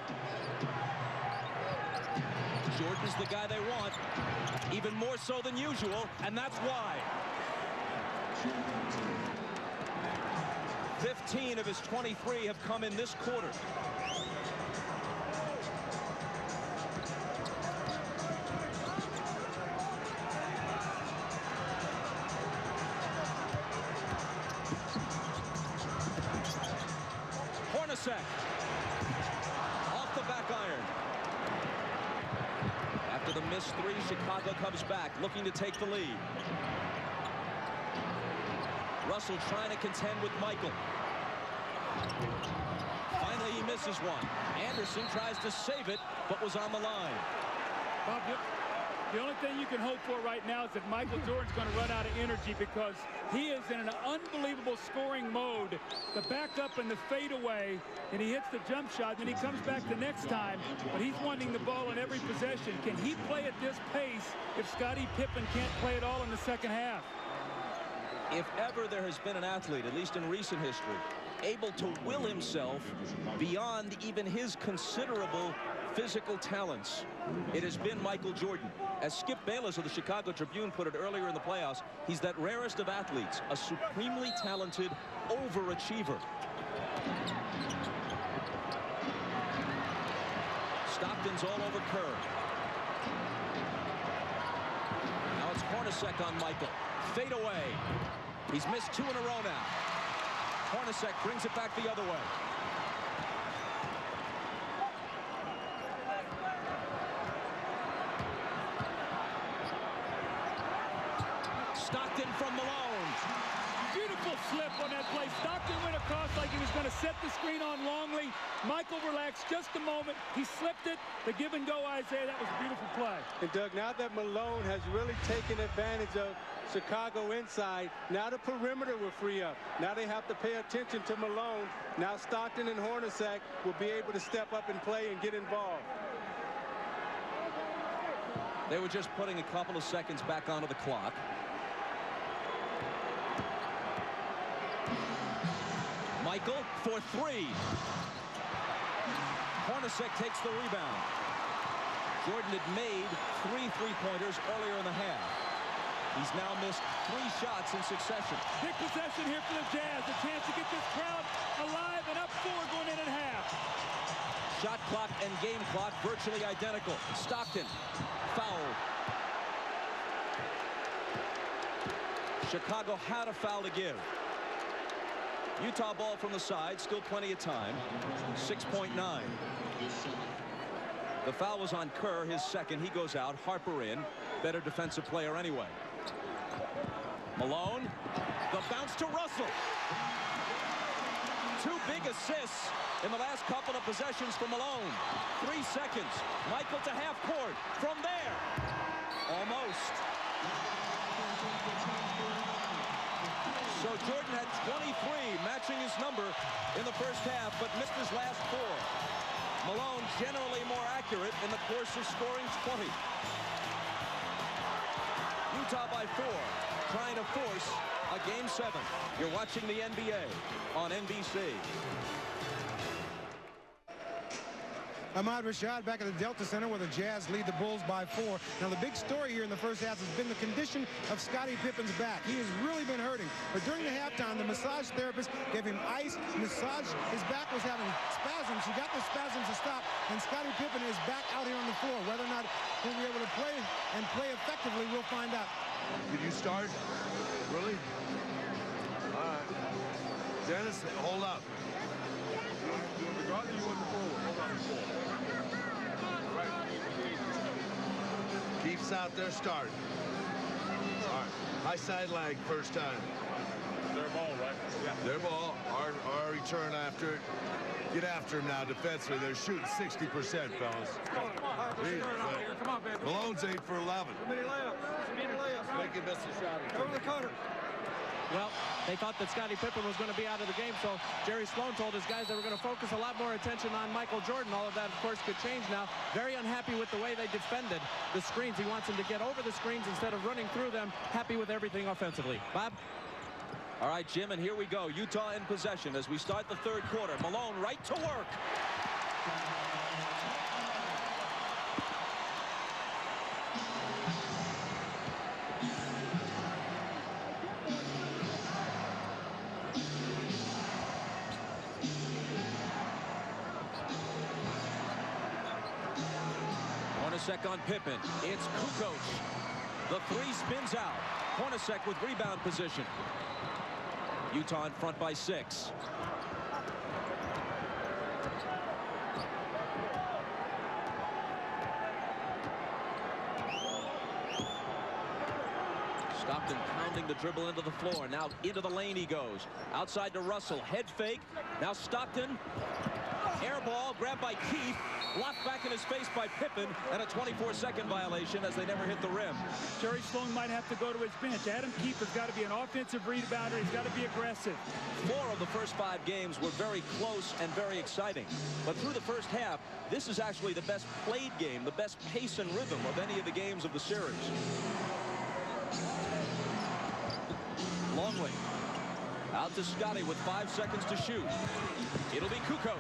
Jordan's the guy they want, even more so than usual, and that's why. 15 of his 23 have come in this quarter. Hornacek off the back iron. After the missed 3, Chicago comes back, looking to take the lead. Russell trying to contend with Michael. Finally, he misses one. Anderson tries to save it, but was on the line. Bob, the only thing you can hope for right now is that Michael Jordan's going to run out of energy because he is in an unbelievable scoring mode. The back up and the fadeaway, and he hits the jump shot, then he comes back the next time, but he's wanting the ball in every possession. Can he play at this pace if Scottie Pippen can't play it all in the second half? If ever there has been an athlete, at least in recent history, able to will himself beyond even his considerable physical talents, it has been Michael Jordan. As Skip Bayless of the Chicago Tribune put it earlier in the playoffs, he's that rarest of athletes, a supremely talented overachiever. Stockton's all over Kerr. Now it's Hornacek on Michael. Fade away. He's missed 2 in a row now. Hornacek brings it back the other way. Stockton from Malone. Beautiful slip on that play. Stockton went across like he was going to set the screen on Longley. Michael relaxed just a moment. He slipped it. The give and go, Isaiah. That was a beautiful play. And Doug, now that Malone has really taken advantage of Chicago inside, now the perimeter will free up. Now they have to pay attention to Malone. Now Stockton and Hornacek will be able to step up and play and get involved. They were just putting a couple of seconds back onto the clock. Michael for three. Hornacek takes the rebound. Jordan had made 3 3-pointers earlier in the half. He's now missed 3 shots in succession. Big possession here for the Jazz. A chance to get this crowd alive and up 4 going in at half. Shot clock and game clock virtually identical. Stockton fouled. Chicago had a foul to give. Utah ball from the side, still plenty of time. 6.9. The foul was on Kerr, his second. He goes out. Harper in. Better defensive player anyway. Malone. The bounce to Russell. 2 big assists in the last couple of possessions for Malone. 3 seconds. Michael to half court. From there. Almost. So Jordan had 23, matching his number in the first half, but missed his last 4. Malone generally more accurate in the course of scoring 20. Utah by 4, trying to force a Game 7. You're watching the NBA on NBC. Ahmad Rashad back at the Delta Center where the Jazz lead the Bulls by 4. Now the big story here in the first half has been the condition of Scottie Pippen's back. He has really been hurting. But during the halftime, the massage therapist gave him ice, massage. His back was having spasms. He got the spasms to stop, and Scottie Pippen is back out here on the floor. Whether or not he'll be able to play and play effectively, we'll find out. Did you start? Really? All right. Dennis, hold up. Keith's out there starting. All right. High side leg first time. Their ball, right? Yeah. Their ball. Our return after it. Get after him now defensively. They're shooting 60%, fellas. Come on, baby. Malone's 8 for 11. Many layups. Make him miss a shot. Over the cutter. Well, they thought that Scottie Pippen was going to be out of the game, so Jerry Sloan told his guys they were going to focus a lot more attention on Michael Jordan. All of that, of course, could change now. Very unhappy with the way they defended the screens. He wants them to get over the screens instead of running through them. Happy with everything offensively. Bob? All right, Jim, and here we go. Utah in possession as we start the third quarter. Malone right to work. Hornacek on Pippen. It's Kukoc. The 3 spins out. Hornacek with rebound position. Utah in front by 6. Stockton pounding the dribble into the floor. Now into the lane he goes. Outside to Russell. Head fake. Now Stockton. Air ball grabbed by Keith. Blocked back in his face by Pippen, and a 24-second violation as they never hit the rim. Jerry Sloan might have to go to his bench. Adam Keith has got to be an offensive rebounder. He's got to be aggressive. 4 of the first 5 games were very close and very exciting. But through the first half, this is actually the best played game, the best pace and rhythm of any of the games of the series. Longley out to Scottie with 5 seconds to shoot. It'll be Kukoc.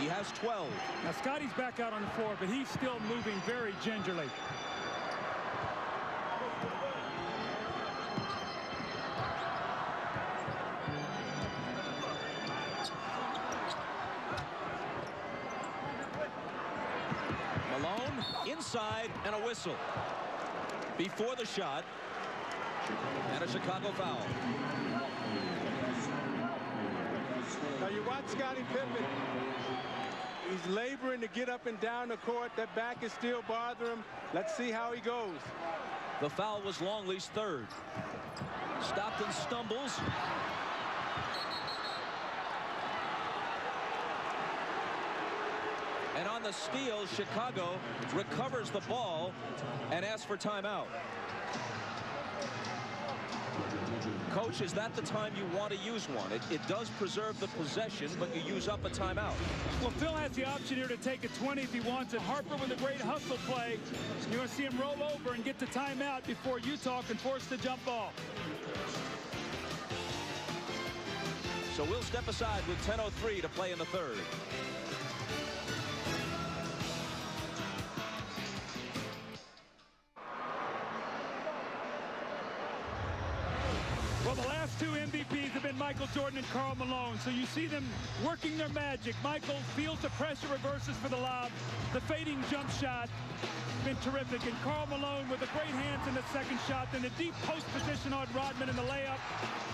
He has 12. Now Scottie's back out on the floor, but he's still moving very gingerly. Malone inside and a whistle before the shot, and a Chicago foul. Now you watch Scottie Pippen. He's laboring to get up and down the court. That back is still bothering him. Let's see how he goes. The foul was Longley's third. Stockton stumbles. And on the steal, Chicago recovers the ball and asks for timeout. Coach, is that the time you want to use one? It does preserve the possession, but you use up a timeout. Well, Phil has the option here to take a 20 if he wants it. Harper with a great hustle play. You're going to see him roll over and get the timeout before Utah can force the jump ball. So we'll step aside with 10:03 to play in the third. Well, the last two MVPs have been Michael Jordan and Karl Malone. So you see them working their magic. Michael feels the pressure, reverses for the lob. The fading jump shot been terrific. And Karl Malone with the great hands in the second shot. Then the deep post position on Rodman in the layup.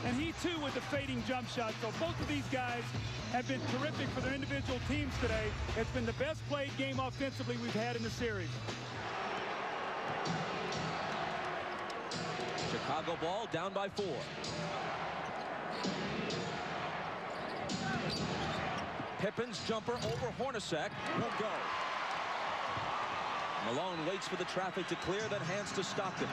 And he, too, with the fading jump shot. So both of these guys have been terrific for their individual teams today. It's been the best played game offensively we've had in the series. Chicago ball down by 4. Pippen's jumper over Hornacek won't go. Malone waits for the traffic to clear, then hands to Stockton.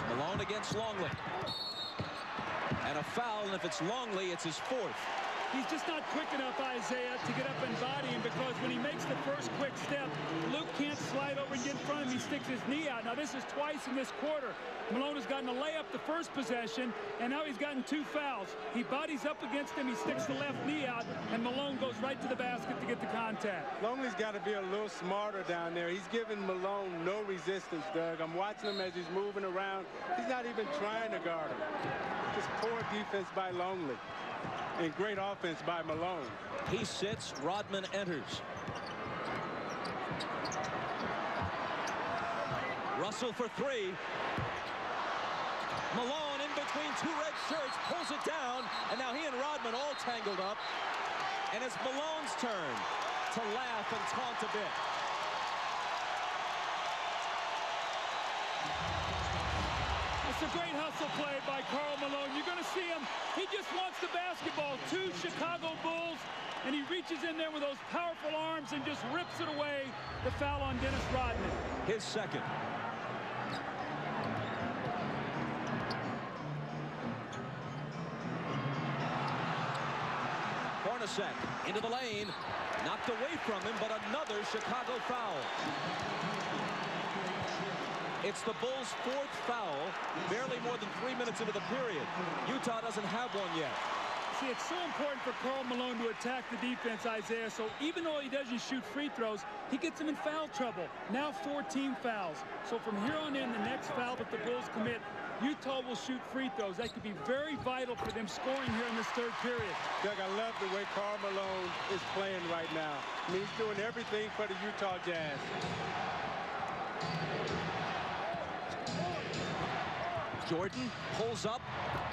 Malone against Longley. And a foul, and if it's Longley, it's his 4th. He's just not quick enough, Isaiah, to get up and body him, because when he makes the first quick step, Luke can't slide over and get in front of him. He sticks his knee out. Now, this is twice in this quarter. Malone has gotten a layup the first possession, and now he's gotten 2 fouls. He bodies up against him, he sticks the left knee out, and Malone goes right to the basket to get the contact. Longley's got to be a little smarter down there. He's giving Malone no resistance, Doug. I'm watching him as he's moving around. He's not even trying to guard him. Just poor defense by Longley. And great offense by Malone. He sits. Rodman enters. Russell for 3. Malone in between 2 red shirts pulls it down, and now he and Rodman all tangled up. And it's Malone's turn to laugh and taunt a bit. It's a great hustle play by Karl Malone. You're going to see him. He just wants the basketball. 2 Chicago Bulls, and he reaches in there with those powerful arms and just rips it away. The foul on Dennis Rodman. His second. Hornacek into the lane. Knocked away from him, but another Chicago foul. It's the Bulls' 4th foul, barely more than 3 minutes into the period. Utah doesn't have one yet. See, it's so important for Karl Malone to attack the defense, Isaiah. So even though he doesn't shoot free throws, he gets them in foul trouble. Now 4 team fouls. So from here on in, the next foul that the Bulls commit, Utah will shoot free throws. That could be very vital for them scoring here in this 3rd period. Doug, I love the way Karl Malone is playing right now. I mean, he's doing everything for the Utah Jazz. Jordan pulls up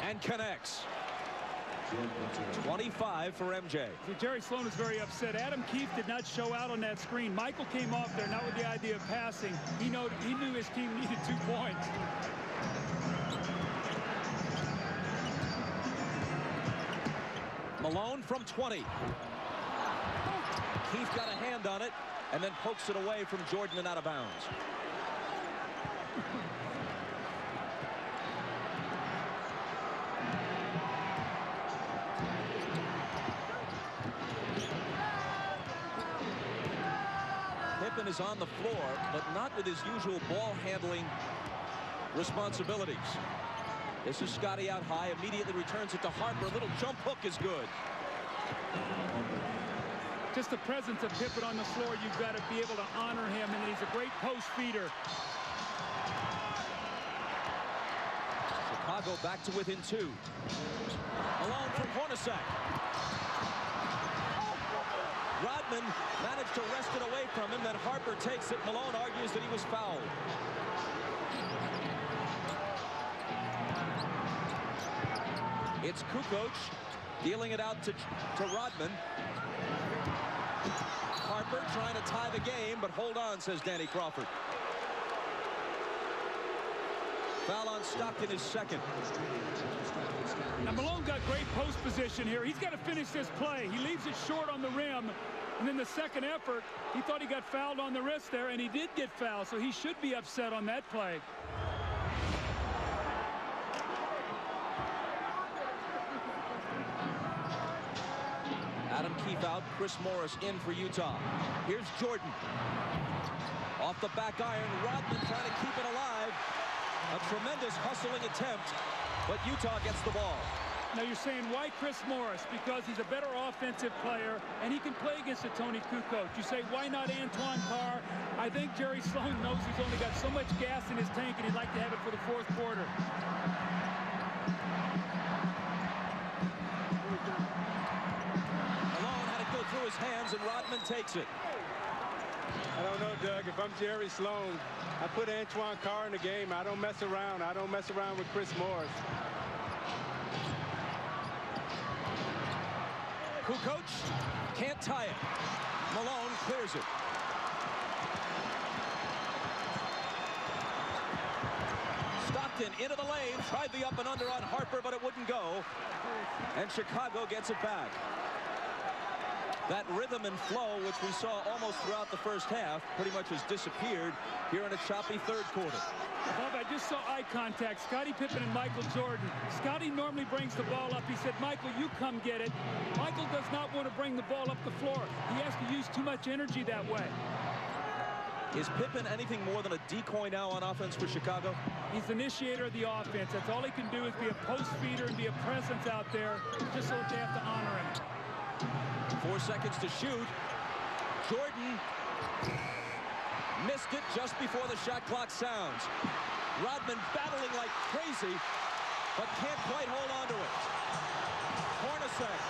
and connects. 25 for MJ. See, Jerry Sloan is very upset. Adam Keefe did not show out on that screen. Michael came off there not with the idea of passing. He knew his team needed 2 points. Malone from 20. Keefe got a hand on it and then pokes it away from Jordan and out of bounds. Pippen is on the floor, but not with his usual ball handling responsibilities. This is Scotty out high, immediately returns it to Harper. A little jump hook is good. Just the presence of Pippen on the floor, you've got to be able to honor him, and he's a great post feeder. Chicago back to within 2. Malone from Hornacek. Rodman managed to wrest it away from him, then Harper takes it. Malone argues that he was fouled. It's Kukoc dealing it out to Rodman. Harper trying to tie the game, but hold on, says Danny Crawford. Foul on Stockton is second. Now Malone got great post position here. He's got to finish this play. He leaves it short on the rim. And then the second effort, he thought he got fouled on the wrist there, and he did get fouled, so he should be upset on that play. Adam Keefe out, Chris Morris in for Utah. Here's Jordan. Off the back iron, Rodman trying to keep it alive. A tremendous hustling attempt, but Utah gets the ball. Now you're saying why Chris Morris? Because he's a better offensive player and he can play against a Tony Kukoc. You say why not Antoine Carr? I think Jerry Sloan knows he's only got so much gas in his tank and he'd like to have it for the fourth quarter. Malone had it go through his hands and Rodman takes it. I don't know, Doug. If I'm Jerry Sloan, I put Antoine Carr in the game. I don't mess around. I don't mess around with Chris Morris. Kukoc can't tie it. Malone clears it. Stockton into the lane, tried the up and under on Harper, but it wouldn't go. And Chicago gets it back. That rhythm and flow, which we saw almost throughout the first half, pretty much has disappeared here in a choppy third quarter. Bob, I just saw eye contact. Scottie Pippen and Michael Jordan. Scottie normally brings the ball up. He said, Michael, you come get it. Michael does not want to bring the ball up the floor. He has to use too much energy that way. Is Pippen anything more than a decoy now on offense for Chicago? He's the initiator of the offense. That's all he can do is be a post feeder and be a presence out there just so that they have to honor him. 4 seconds to shoot. Jordan missed it just before the shot clock sounds. Rodman battling like crazy, but can't quite hold on to it. Hornacek,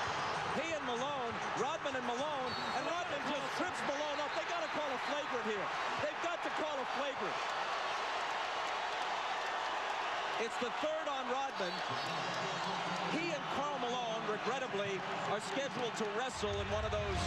he and Malone, Rodman and Malone, and Rodman just trips Malone up. They got to call a flagrant here. They've got to call a flagrant. It's the third on Rodman. He and Karl Malone, regrettably, are scheduled to wrestle in one of those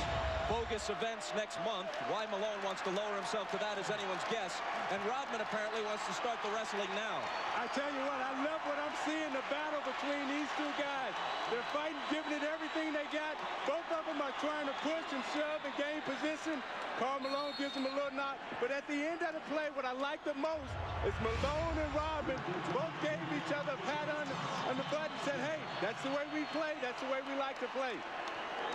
bogus events next month. Why Malone wants to lower himself to that is anyone's guess. And Rodman apparently wants to start the wrestling now. I tell you what, I love what I'm seeing, the battle between these two guys. They're fighting, giving it everything they got. Both of them are trying to push and shove and gain position. Karl Malone gives him a little knock. But at the end of the play, what I like the most is Malone and Rodman both gave each other a pat on the butt and said, hey, that's the way we play. That's the way we like to play.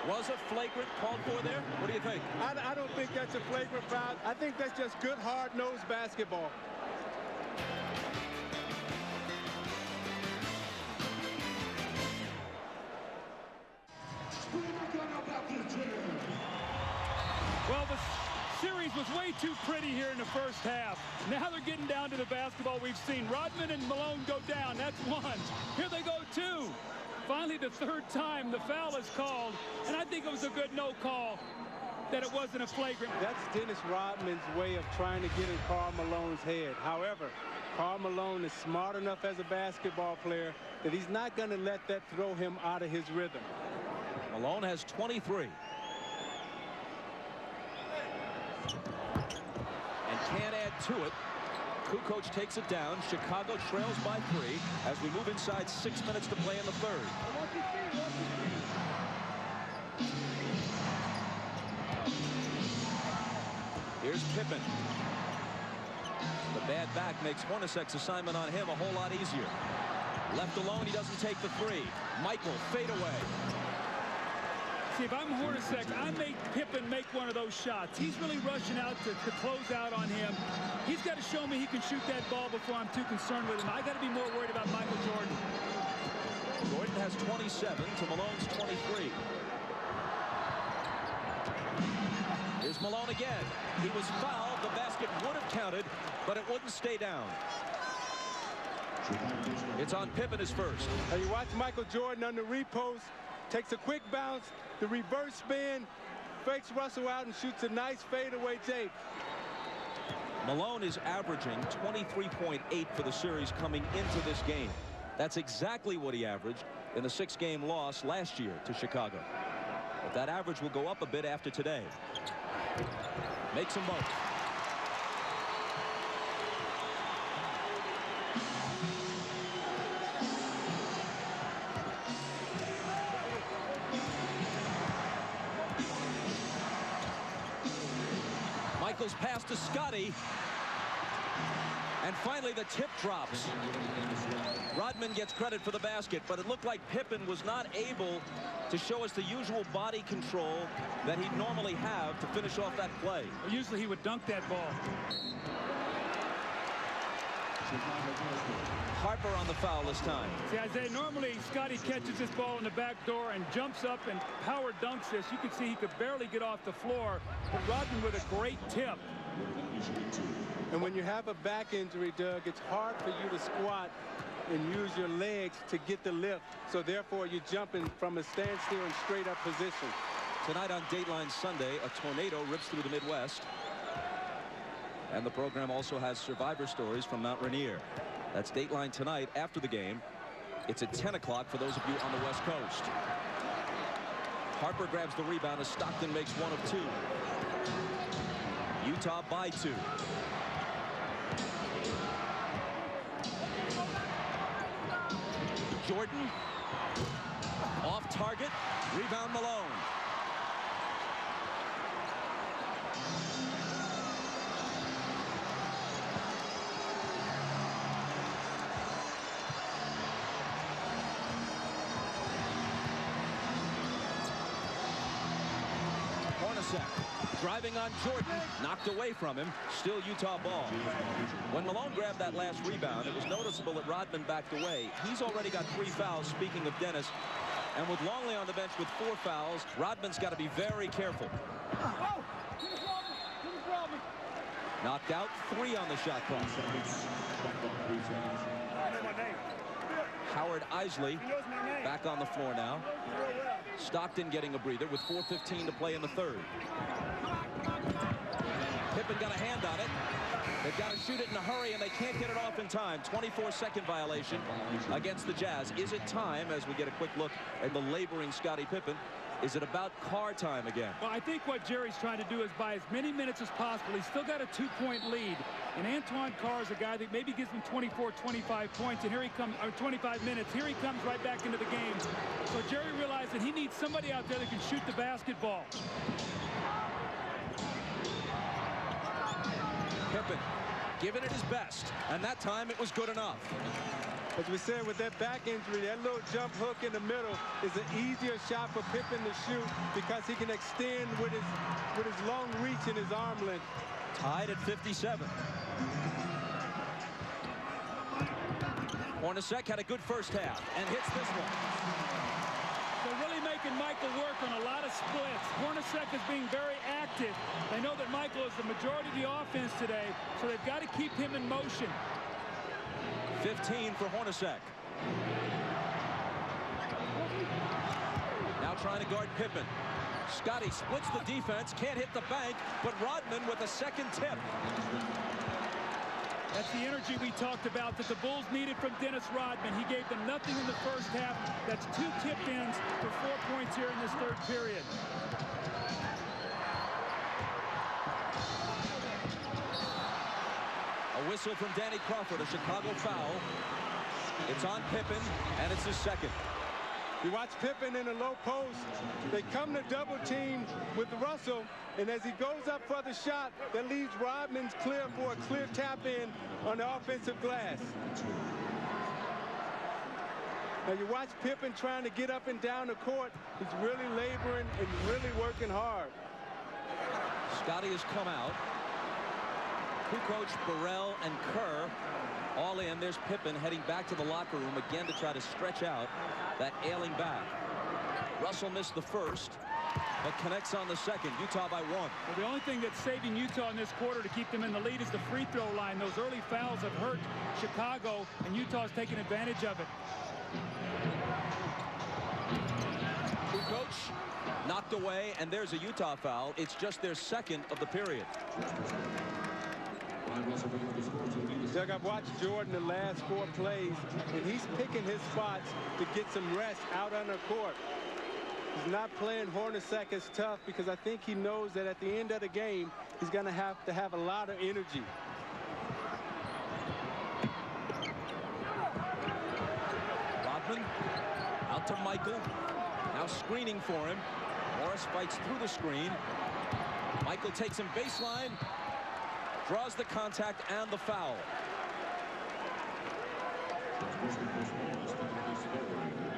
Was a flagrant called for there? What do you think? I don't think that's a flagrant foul. I think that's just good, hard-nosed basketball. Well, the series was way too pretty here in the first half. Now they're getting down to the basketball we've seen. Rodman and Malone go down. That's one. Here they go, two. Finally, the third time the foul is called, and I think it was a good no call that it wasn't a flagrant. That's Dennis Rodman's way of trying to get in Karl Malone's head. However, Karl Malone is smart enough as a basketball player that he's not going to let that throw him out of his rhythm. Malone has 23. And can't add to it. Kukoc takes it down. Chicago trails by 3 as we move inside 6 minutes to play in the third. Here's Pippen. The bad back makes Hornacek's assignment on him a whole lot easier. Left alone, he doesn't take the 3. Michael, fade away. See, if I'm Hornacek, I make Pippen make one of those shots. He's really rushing out to close out on him. He's got to show me he can shoot that ball before I'm too concerned with him. I got to be more worried about Michael Jordan. Jordan has 27 to Malone's 23. Here's Malone again. He was fouled. The basket would have counted, but it wouldn't stay down. It's on Pippen his first. Now you watch Michael Jordan on the repost. Takes a quick bounce, the reverse spin, fakes Russell out and shoots a nice fadeaway tape. Malone is averaging 23.8 for the series coming into this game. That's exactly what he averaged in the 6-game loss last year to Chicago. But that average will go up a bit after today. Makes them both. Michaels pass to Scotty. And finally the tip drops. Rodman gets credit for the basket, but it looked like Pippen was not able to show us the usual body control that he'd normally have to finish off that play. Usually he would dunk that ball. Harper on the foul this time. See, Isaiah, normally Scotty catches this ball in the back door and jumps up and power dunks this. You can see he could barely get off the floor, but Rodman with a great tip. And when you have a back injury, Doug, it's hard for you to squat and use your legs to get the lift. So therefore, you're jumping from a standstill and straight up position. Tonight on Dateline Sunday, a tornado rips through the Midwest. And the program also has survivor stories from Mount Rainier. That's Dateline tonight after the game. It's at 10 o'clock for those of you on the West Coast. Harper grabs the rebound as Stockton makes one of two. Utah by 2. Jordan off target. Rebound Malone. Driving on Jordan, knocked away from him. Still Utah ball. When Malone grabbed that last rebound, it was noticeable that Rodman backed away. He's already got 3 fouls, speaking of Dennis. And with Longley on the bench with 4 fouls, Rodman's got to be very careful. Knocked out, 3 on the shot clock. Howard Isley back on the floor now. Stockton getting a breather with 4:15 to play in the third. Pippen got a hand on it. They've got to shoot it in a hurry, and they can't get it off in time. 24-second violation against the Jazz. Is it time, as we get a quick look at the laboring Scottie Pippen, is it about car time again? Well, I think what Jerry's trying to do is buy as many minutes as possible. He's still got a 2-point lead. And Antoine Carr is a guy that maybe gives him 24, 25 points. And here he comes, or 25 minutes. Here he comes right back into the game. So Jerry realized that he needs somebody out there that can shoot the basketball. Pippen giving it his best. And that time it was good enough. As we said, with that back injury, that little jump hook in the middle is an easier shot for Pippen to shoot because he can extend with his long reach and his arm length. Tied at 57. Hornacek had a good first half and hits this one. They're really making Michael work on a lot of splits. Hornacek is being very active. They know that Michael is the majority of the offense today, so they've got to keep him in motion. 15 for Hornacek. Now trying to guard Pippen. Scotty splits the defense, can't hit the bank, but Rodman with a second tip. That's the energy we talked about that the Bulls needed from Dennis Rodman. He gave them nothing in the first half. That's 2 tip-ins for 4 points here in this third period. A whistle from Danny Crawford, a Chicago foul. It's on Pippen, and it's his second. You watch Pippen in the low post. They come to double team with Russell, and as he goes up for the shot, that leaves Rodman's clear for a clear tap in on the offensive glass. Now you watch Pippen trying to get up and down the court. He's really laboring and really working hard. Scotty has come out. Kukoc, Burrell, and Kerr all in. There's Pippen heading back to the locker room again to try to stretch out that ailing back. Russell missed the first, but connects on the second. Utah by 1. Well, the only thing that's saving Utah in this quarter to keep them in the lead is the free throw line. Those early fouls have hurt Chicago, and Utah's taking advantage of it. Kukoc knocked away, and there's a Utah foul. It's just their second of the period. Doug, I've watched Jordan the last 4 plays, and he's picking his spots to get some rest out on the court. He's not playing Hornacek as tough because I think he knows that at the end of the game, he's going to have a lot of energy. Rodman out to Michael. Now screening for him. Morris fights through the screen. Michael takes him baseline. Draws the contact and the foul.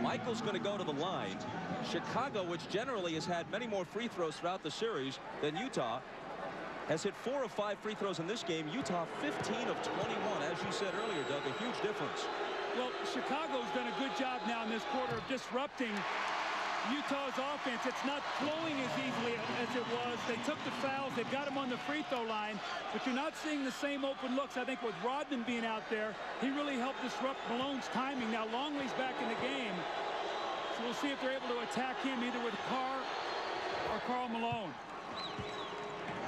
Michael's going to go to the line. Chicago, which generally has had many more free throws throughout the series than Utah, has hit 4 of 5 free throws in this game. Utah 15 of 21. As you said earlier, Doug, a huge difference. Well, Chicago's done a good job now in this quarter of disrupting Utah's offense. It's not flowing as easily as it was. They took the fouls. They've got him on the free throw line, but you're not seeing the same open looks. I think with Rodman being out there, he really helped disrupt Malone's timing. Now Longley's back in the game, so we'll see if they're able to attack him either with Carr or Karl Malone.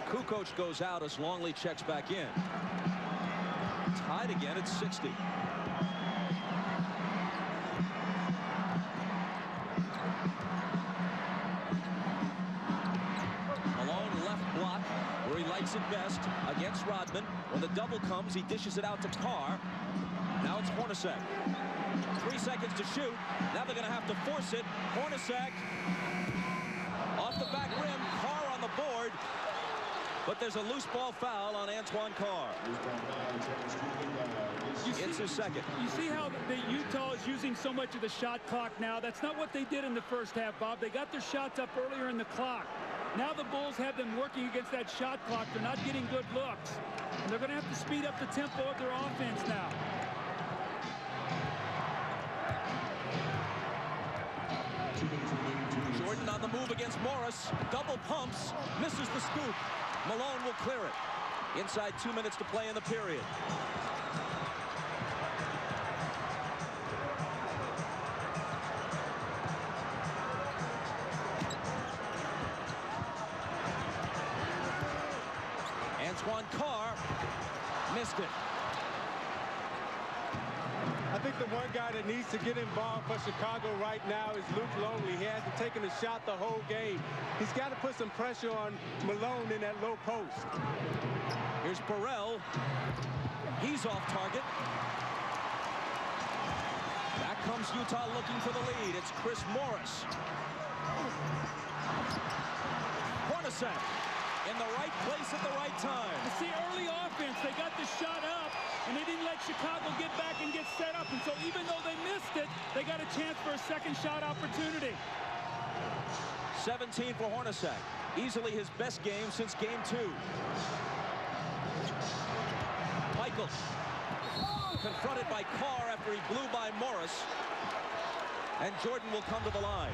Kukoc goes out as Longley checks back in. Tied again at 60. Where he likes it best against Rodman. When the double comes, he dishes it out to Carr. Now it's Hornacek. 3 seconds to shoot. Now they're going to have to force it. Hornacek off the back rim. Carr on the board. But there's a loose ball foul on Antoine Carr. It's his second. You see how Utah is using so much of the shot clock now? That's not what they did in the first half, Bob. They got their shots up earlier in the clock. Now the Bulls have them working against that shot clock. They're not getting good looks. And they're going to have to speed up the tempo of their offense now. Jordan on the move against Morris. Double pumps. Misses the scoop. Malone will clear it. Inside 2 minutes to play in the period. Antoine Carr missed it. I think the one guy that needs to get involved for Chicago right now is Luke Longley. He hasn't taken a shot the whole game. He's got to put some pressure on Malone in that low post. Here's Burrell. He's off target. Back comes Utah looking for the lead. It's Chris Morris. Hornacek in the right place at the right time. You see, early offense, they got the shot up, and they didn't let Chicago get back and get set up. And so even though they missed it, they got a chance for a second shot opportunity. 17 for Hornacek. Easily his best game since game 2. Michael confronted by Carr after he blew by Morris. And Jordan will come to the line.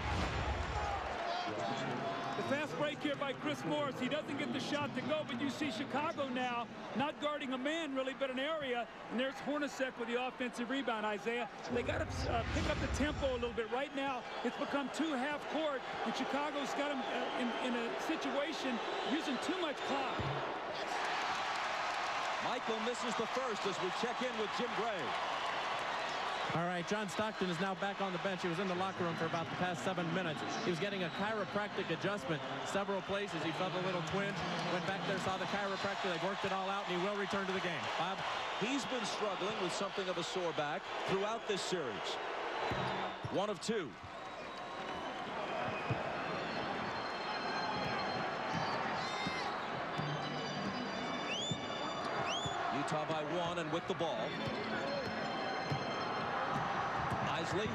The fast break here by Chris Morris. He doesn't get the shot to go, but you see Chicago now not guarding a man really, but an area. And there's Hornacek with the offensive rebound, Isaiah. They got to pick up the tempo a little bit. Right now, it's become 2 half court, and Chicago's got them in a situation using too much clock. Michael misses the first as we check in with Jim Gray. All right, John Stockton is now back on the bench. He was in the locker room for about the past 7 minutes. He was getting a chiropractic adjustment several places. He felt a little twinge, went back there, saw the chiropractor. They worked it all out, and he will return to the game. Bob? He's been struggling with something of a sore back throughout this series. 1 of 2. Utah by 1 and with the ball. Isley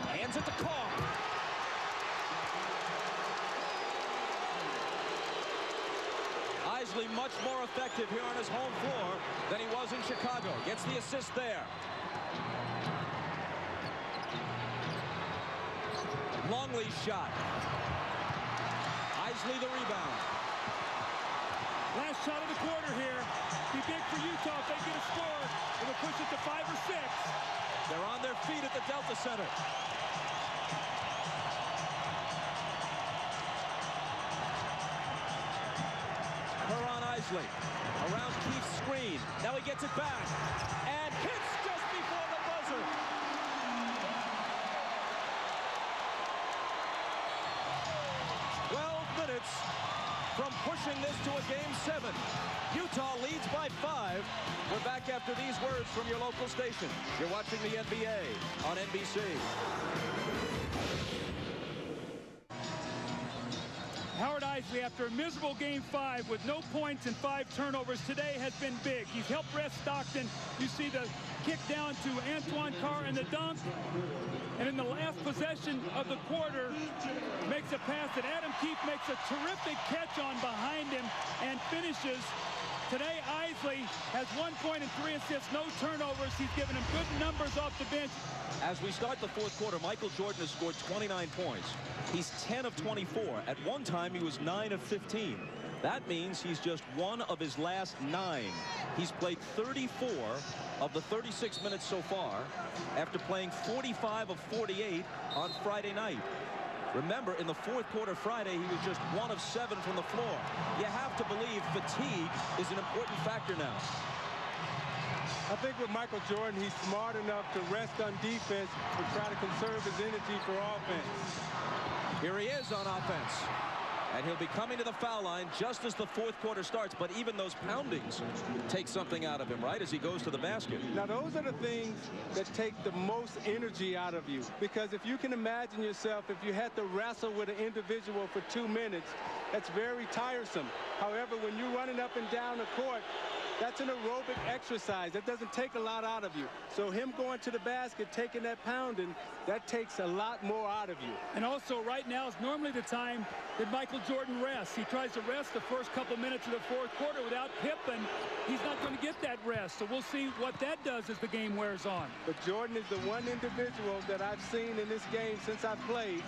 hands it to Carr. Isley much more effective here on his home floor than he was in Chicago. Gets the assist there. Longley's shot. Isley the rebound. Last shot of the quarter here. Be big for Utah if they get a score. It'll push it to 5 or 6. They're on their feet at the Delta Center. Kerr on Isley around Keith's screen. Now he gets it back and hits just before the buzzer. Minutes from pushing this to a Game 7. Utah leads by 5. We're back after these words from your local station. You're watching the NBA on NBC. Howard Isley, after a miserable Game 5 with no points and 5 turnovers, today has been big. He's helped rest Stockton. You see the kick down to Antoine Carr and the dunk. And in the last possession of the quarter, makes a pass that Adam Keefe makes a terrific catch on behind him and finishes. Today, Isley has 1 point and 3 assists, no turnovers. He's given him good numbers off the bench. As we start the fourth quarter, Michael Jordan has scored 29 points. He's 10 of 24. At one time, he was 9 of 15. That means he's just one of his last 9. He's played 34 of the 36 minutes so far after playing 45 of 48 on Friday night. Remember, in the fourth quarter Friday, he was just 1 of 7 from the floor. You have to believe fatigue is an important factor now. I think with Michael Jordan, he's smart enough to rest on defense and try to conserve his energy for offense. Here he is on offense. And he'll be coming to the foul line just as the fourth quarter starts. But even those poundings take something out of him, right, as he goes to the basket. Now, those are the things that take the most energy out of you. Because if you can imagine yourself, if you had to wrestle with an individual for 2 minutes, that's very tiresome. However, when you're running up and down the court, that's an aerobic exercise. That doesn't take a lot out of you. So him going to the basket, taking that pounding, that takes a lot more out of you. And also right now is normally the time that Michael Jordan rests. He tries to rest the first couple minutes of the fourth quarter without Pippen. He's not going to get that rest. So we'll see what that does as the game wears on. But Jordan is the one individual that I've seen in this game since I've played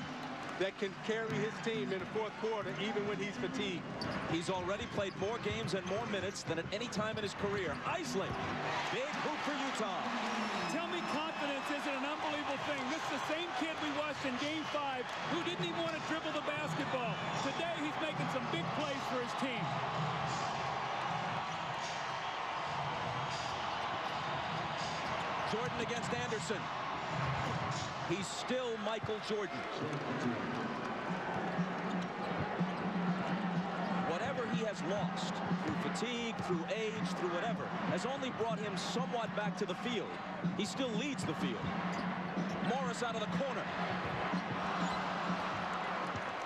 that can carry his team in the fourth quarter even when he's fatigued. He's already played more games and more minutes than at any time in his career. Isley, big hoop for Utah. Tell me confidence isn't an unbelievable thing. This is the same kid we watched in Game 5 who didn't even want to dribble the basketball. Today he's making some big plays for his team. Jordan against Anderson. He's still Michael Jordan. Whatever he has lost through fatigue, through age, through whatever, has only brought him somewhat back to the field. He still leads the field. Morris out of the corner.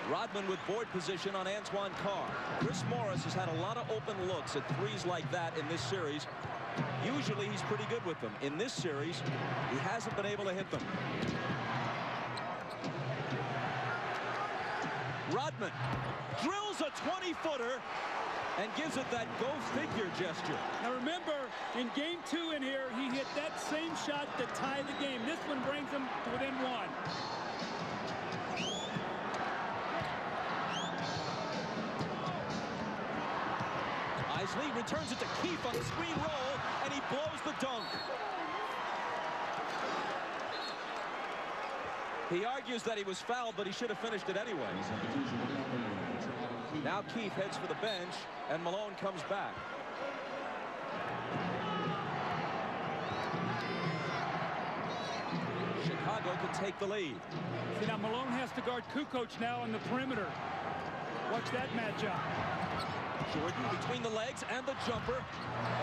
Rodman with board position on Antoine Carr. Chris Morris has had a lot of open looks at threes like that in this series. Usually he's pretty good with them. In this series, he hasn't been able to hit them. Rodman drills a 20-footer and gives it that go-figure gesture. Now remember, in Game 2 in here, he hit that same shot to tie the game. This one brings him to within 1. Isley returns it to Keefe on the screen roll, and he blows the dunk. He argues that he was fouled, but he should have finished it anyway. Now Keefe heads for the bench, and Malone comes back. Chicago can take the lead. See, now Malone has to guard Kukoc now on the perimeter. Watch that matchup. Jordan between the legs and the jumper.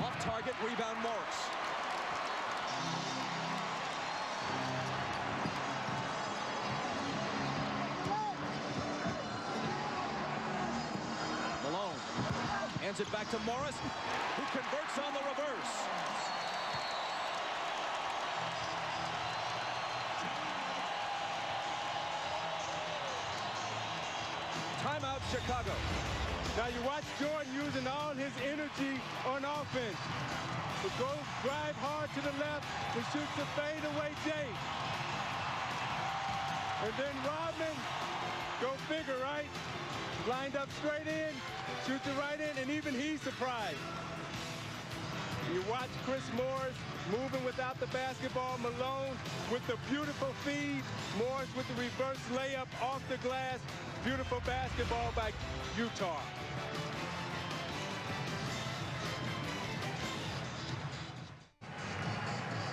Off target, rebound Morris. Malone hands it back to Morris, who converts on the reverse. Timeout, Chicago. Now you watch Jordan using all his energy on offense. To go drive hard to the left and shoot the fadeaway J. And then Rodman, go figure, right? Lined up straight in, shoots it right in, and even he's surprised. You watch Chris Morris moving without the basketball. Malone with the beautiful feed. Morris with the reverse layup off the glass. Beautiful basketball by Utah.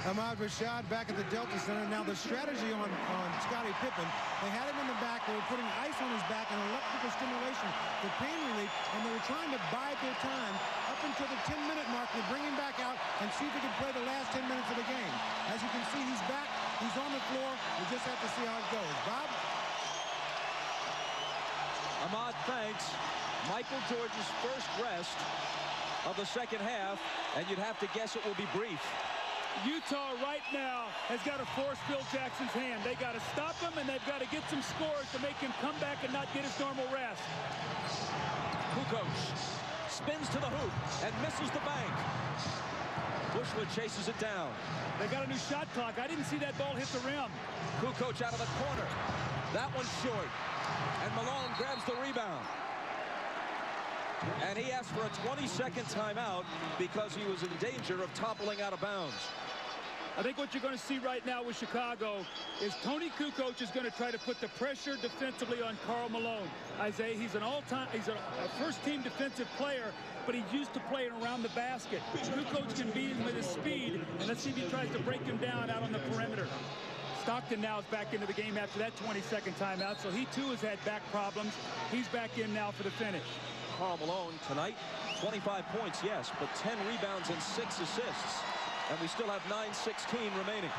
Ahmad Rashad back at the Delta Center. Now the strategy on Scottie Pippen, they had him in the back. They were putting ice on his back and electrical stimulation for pain relief, and they were trying to bide their time up until the 10-minute mark to bring him back out and see if he could play the last 10 minutes of the game. As you can see, he's back. He's on the floor. We just have to see how it goes. Bob? Ahmad thanks Michael Jordan's first rest of the second half, and you'd have to guess it will be brief. Utah right now has got to force Phil Jackson's hand. They got to stop him, and they've got to get some scores to make him come back and not get his normal rest. Kukoc spins to the hoop and misses the bank. Bushwood chases it down. They got a new shot clock. I didn't see that ball hit the rim. Kukoc out of the corner. That one's short. And Malone grabs the rebound. And he asked for a 20-second timeout because he was in danger of toppling out of bounds. I think what you're going to see right now with Chicago is Tony Kukoc is going to try to put the pressure defensively on Karl Malone. Isaiah, he's a first-team defensive player, but he's used to playing around the basket. Kukoc can beat him with his speed, and let's see if he tries to break him down out on the perimeter. Stockton now is back into the game after that 20-second timeout, so he too has had back problems. He's back in now for the finish. Karl Malone tonight, 25 points, yes, but 10 rebounds and 6 assists. And we still have 9:16 remaining.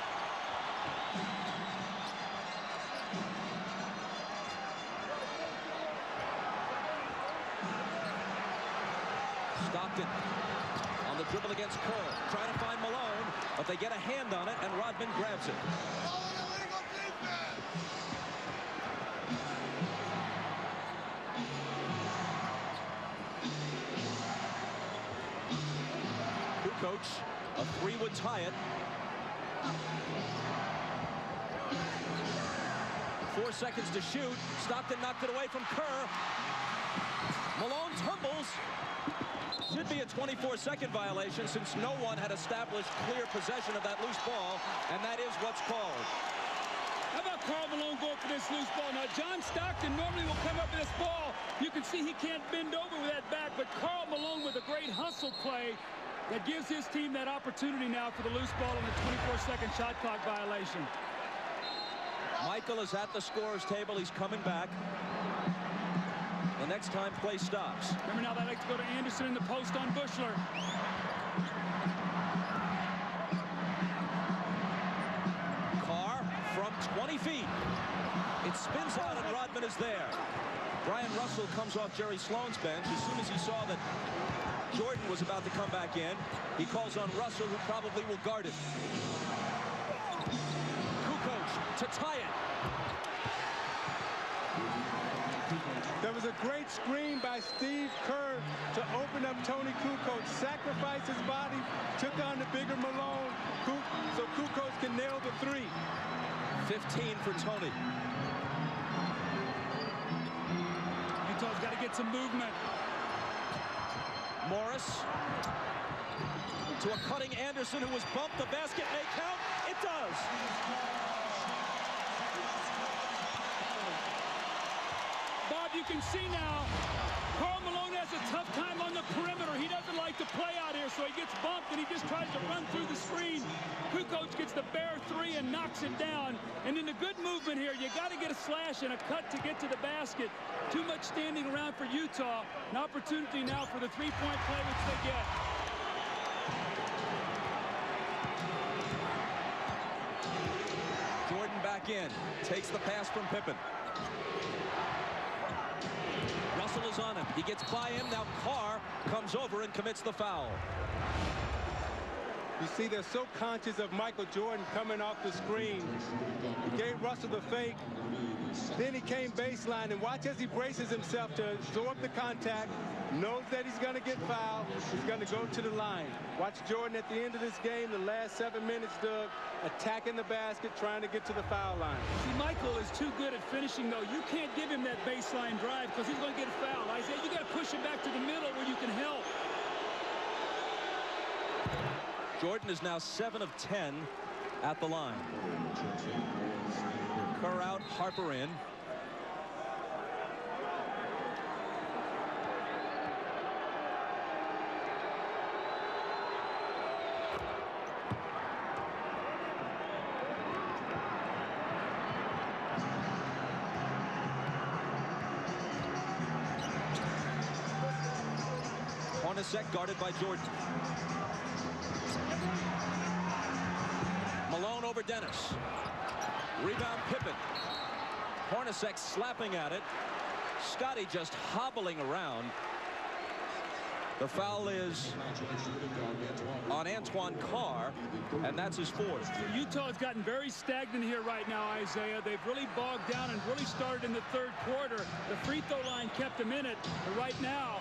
Stockton on the dribble against Kerr, trying to find Malone, but they get a hand on it, and Rodman grabs it. Kukoc, a 3 would tie it. 4 seconds to shoot. Stockton knocked it away from Kerr. Malone tumbles. Should be a 24-second violation since no one had established clear possession of that loose ball, and that is what's called. How about Karl Malone going for this loose ball? Now, John Stockton normally will come up with this ball. You can see he can't bend over with that back, but Karl Malone with a great hustle play that gives his team that opportunity now for the loose ball and the 24-second shot clock violation. Michael is at the scorer's table. He's coming back. The next time play stops. Remember now they like to go to Anderson in the post on Bushler. Carr from 20 feet. It spins out and Rodman is there. Brian Russell comes off Jerry Sloan's bench. As soon as he saw that Jordan was about to come back in, he calls on Russell, who probably will guard it. Kukoc to tie it. There was a great screen by Steve Kerr to open up Tony Kukoc, sacrificed his body, took on the bigger Malone, so Kukoc can nail the 3. 15 for Tony. Utah's got to get some movement. Morris to a cutting Anderson, who was bumped. The basket may count. It does. Bob, you can see now Karl Malone has a tough time on the perimeter. He doesn't like to play out here, so he gets bumped and he just tries to run through the screen. Kukoc gets the bare 3 and knocks it down. And in the good movement here, you got to get a slash and a cut to get to the basket. Too much standing around for Utah. An opportunity now for the three-point play, which they get. Jordan back in, takes the pass from Pippen. Russell is on him. He gets by him. Now Carr comes over and commits the foul. You see, they're so conscious of Michael Jordan coming off the screen. He gave Russell the fake. Then he came baseline, and watch as he braces himself to absorb the contact, knows that he's going to get fouled. He's going to go to the line. Watch Jordan at the end of this game, the last 7 minutes, Doug, attacking the basket, trying to get to the foul line. See, Michael is too good at finishing, though. You can't give him that baseline drive because he's going to get fouled. Isaiah, you got to push him back to the middle where you can help. Jordan is now 7 of 10 at the line. Kerr out, Harper in. Hornacek guarded by Jordan. Malone over Dennis. Rebound Pippen. Hornacek slapping at it. Scotty just hobbling around. The foul is on Antoine Carr, and that's his fourth. Utah has gotten very stagnant here right now, Isaiah. They've really bogged down and really started in the third quarter. The free throw line kept them in it, but right now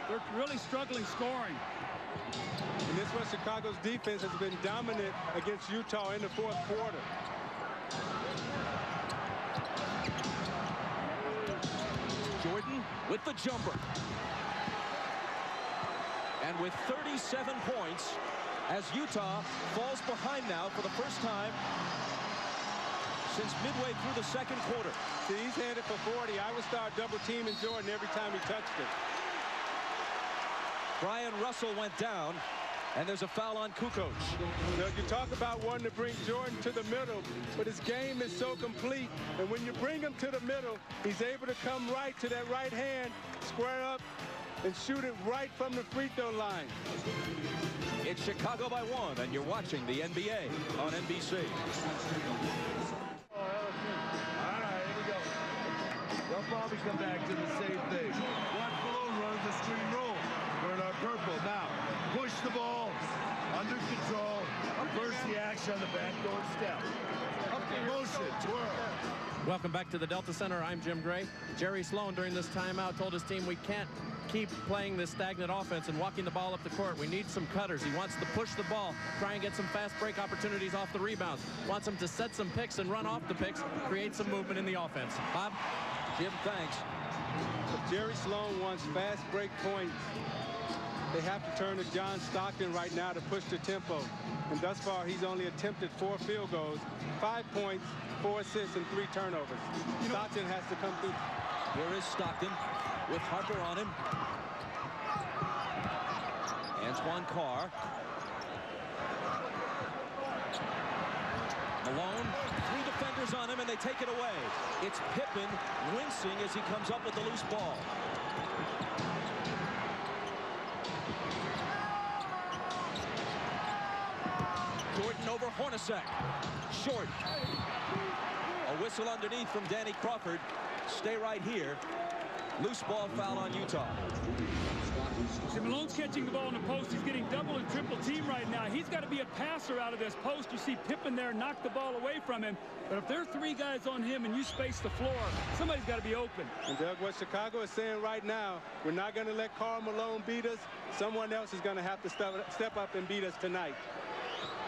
they're really struggling scoring. And this was Chicago's defense has been dominant against Utah in the fourth quarter. Jordan with the jumper. And with 37 points, as Utah falls behind now for the first time since midway through the second quarter. See, he's headed for 40. I would start double teaming Jordan every time he touched it. Brian Russell went down, and there's a foul on Kukoc. Now, you talk about wanting to bring Jordan to the middle, but his game is so complete. And when you bring him to the middle, he's able to come right to that right hand, square up, and shoot it right from the free throw line. It's Chicago by 1, and you're watching the NBA on NBC. All right, here we go. They'll probably come back to the same thing. Watch Malone runs the screen roll. We're in our purple. Now, push the ball under control. Reverse the action on the backdoor step. Motion, twirl. Welcome back to the Delta Center. I'm Jim Gray. Jerry Sloan during this timeout told his team we can't keep playing this stagnant offense and walking the ball up the court. We need some cutters. He wants to push the ball, try and get some fast break opportunities off the rebounds. Wants them to set some picks and run off the picks, create some movement in the offense. Bob? Jim, thanks. If Jerry Sloan wants fast break points, they have to turn to John Stockton right now to push the tempo. And thus far, he's only attempted 4 field goals, 5 points, 4 assists, and 3 turnovers. Stockton has to come through. Here is Stockton with Harper on him. Antoine Carr. Malone, 3 defenders on him, and they take it away. It's Pippen wincing as he comes up with the loose ball. Jordan over Hornacek. Short. A whistle underneath from Danny Crawford. Stay right here. Loose ball foul on Utah. See, Malone's catching the ball in the post. He's getting double and triple team right now. He's got to be a passer out of this post. You see Pippen there knock the ball away from him. But if there are 3 guys on him and you space the floor, somebody's got to be open. And Doug, what Chicago is saying right now, we're not going to let Karl Malone beat us. Someone else is going to have to step up and beat us tonight.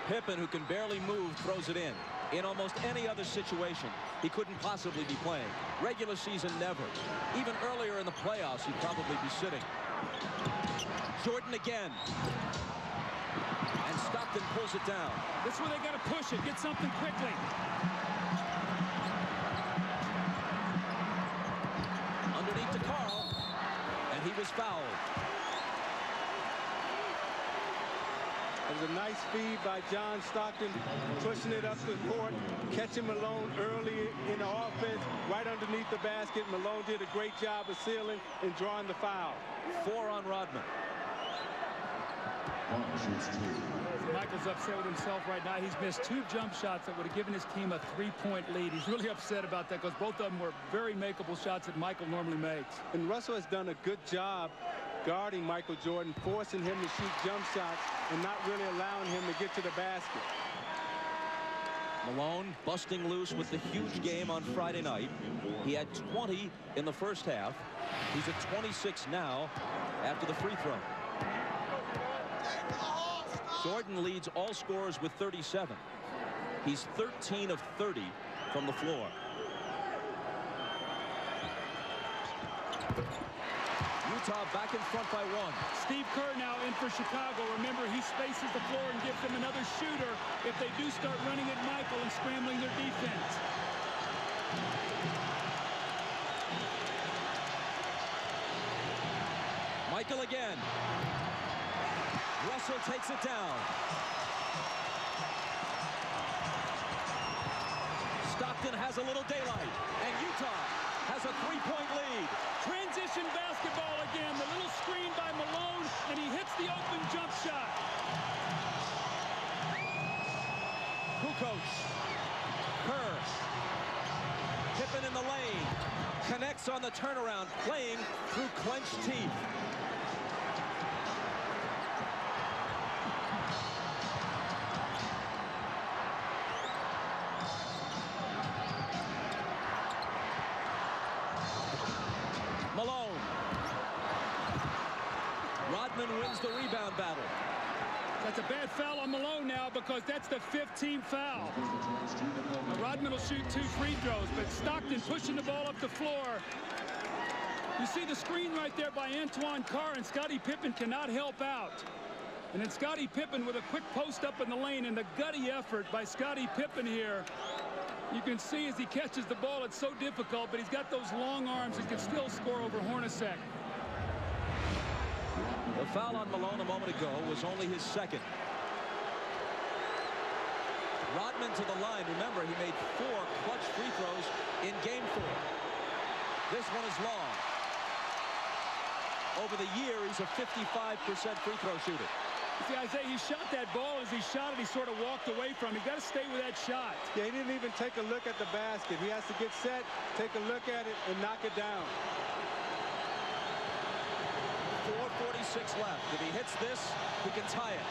Pippen, who can barely move, throws it in. In almost any other situation, he couldn't possibly be playing. Regular season, never. Even earlier in the playoffs, he'd probably be sitting. Jordan again. And Stockton pulls it down. This is where they got to push it, get something quickly. Underneath to Carl, and he was fouled. It was a nice feed by John Stockton, pushing it up the court, catching Malone early in the offense, right underneath the basket. Malone did a great job of sealing and drawing the foul. 4 on Rodman. Michael's upset with himself right now. He's missed 2 jump shots that would have given his team a 3-point lead. He's really upset about that because both of them were very makeable shots that Michael normally makes. And Russell has done a good job guarding Michael Jordan, forcing him to shoot jump shots and not really allowing him to get to the basket. Malone busting loose with the huge game on Friday night. He had 20 in the first half. He's at 26 now after the free throw. Jordan leads all scorers with 37. He's 13 of 30 from the floor. Utah back in front by 1. Steve Kerr now in for Chicago. Remember, he spaces the floor and gives them another shooter if they do start running at Michael and scrambling their defense. Michael again. Russell takes it down. Stockton has a little daylight, and Utah has a 3-point lead. Transition basketball again. The little screen by Malone, and he hits Nuggets on the turnaround, playing through clenched teeth. Malone. Rodman wins the rebound battle. That's a bad foul on Malone now because that's the 15th foul. Now Rodman will shoot 2 free throws, but Stockton pushing the ball up the floor. You see the screen right there by Antoine Carr, and Scottie Pippen cannot help out. And then Scottie Pippen with a quick post up in the lane, and the gutty effort by Scottie Pippen here. You can see as he catches the ball, it's so difficult, but he's got those long arms and can still score over Hornacek. The foul on Malone a moment ago was only his second. Rodman to the line. Remember, he made 4 clutch free throws in game 4. This one is long. Over the year, he's a 55% free throw shooter. See, Isaiah, he shot that ball. As he shot it, he sort of walked away from it. He got to stay with that shot. Yeah, he didn't even take a look at the basket. He has to get set, take a look at it, and knock it down. 4:46 left. If he hits this, he can tie it.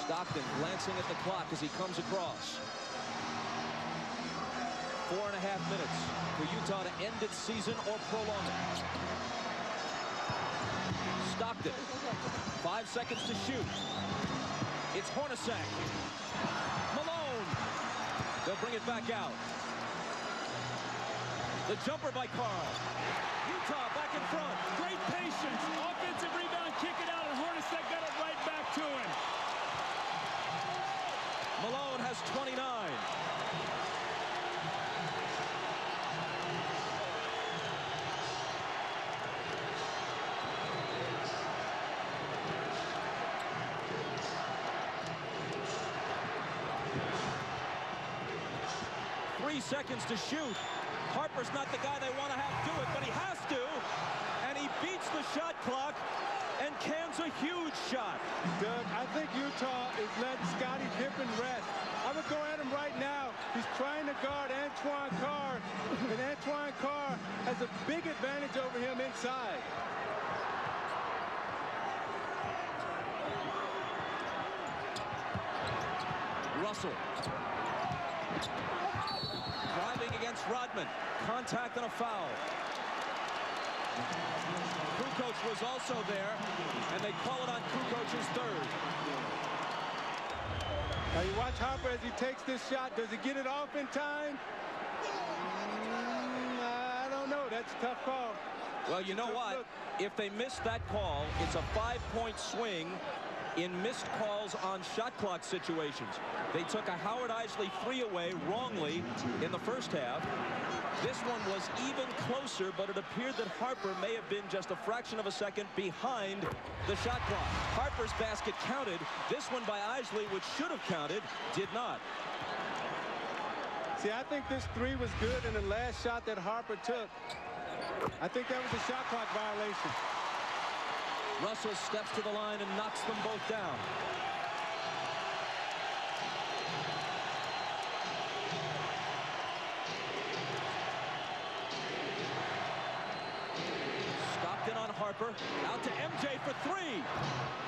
Stockton glancing at the clock as he comes across. 4.5 minutes for Utah to end its season or prolong it. Stockton. 5 seconds to shoot. It's Hornacek. Malone. They'll bring it back out. The jumper by Carl. Utah back in front. Great patience. Offensive rebound, kick it out, and Hornacek got it right back to him. Malone has 29. Seconds to shoot. Harper's not the guy they want to have do it, but he has to, and he beats the shot clock and cans a huge shot. Doug, I think Utah is letting Scottie Pippen rest. I would go at him right now. He's trying to guard Antoine Carr, and Antoine Carr has a big advantage over him inside. Russell. Driving against Rodman. Contact and a foul. Kukoc was also there, and they call it on Kukoc's third. Now you watch Harper as he takes this shot. Does he get it off in time? I don't know. That's a tough call. Well, you know what? If they miss that call, it's a 5-point swing in missed calls on shot clock situations. They took a Howard Eisley 3 away wrongly in the first half. This one was even closer, but it appeared that Harper may have been just a fraction of a second behind the shot clock. Harper's basket counted. This one by Eisley, which should have counted, did not. See, I think this 3 was good in the last shot that Harper took. I think that was a shot clock violation. Russell steps to the line and knocks them both down. Stockton on Harper. Out to MJ for 3.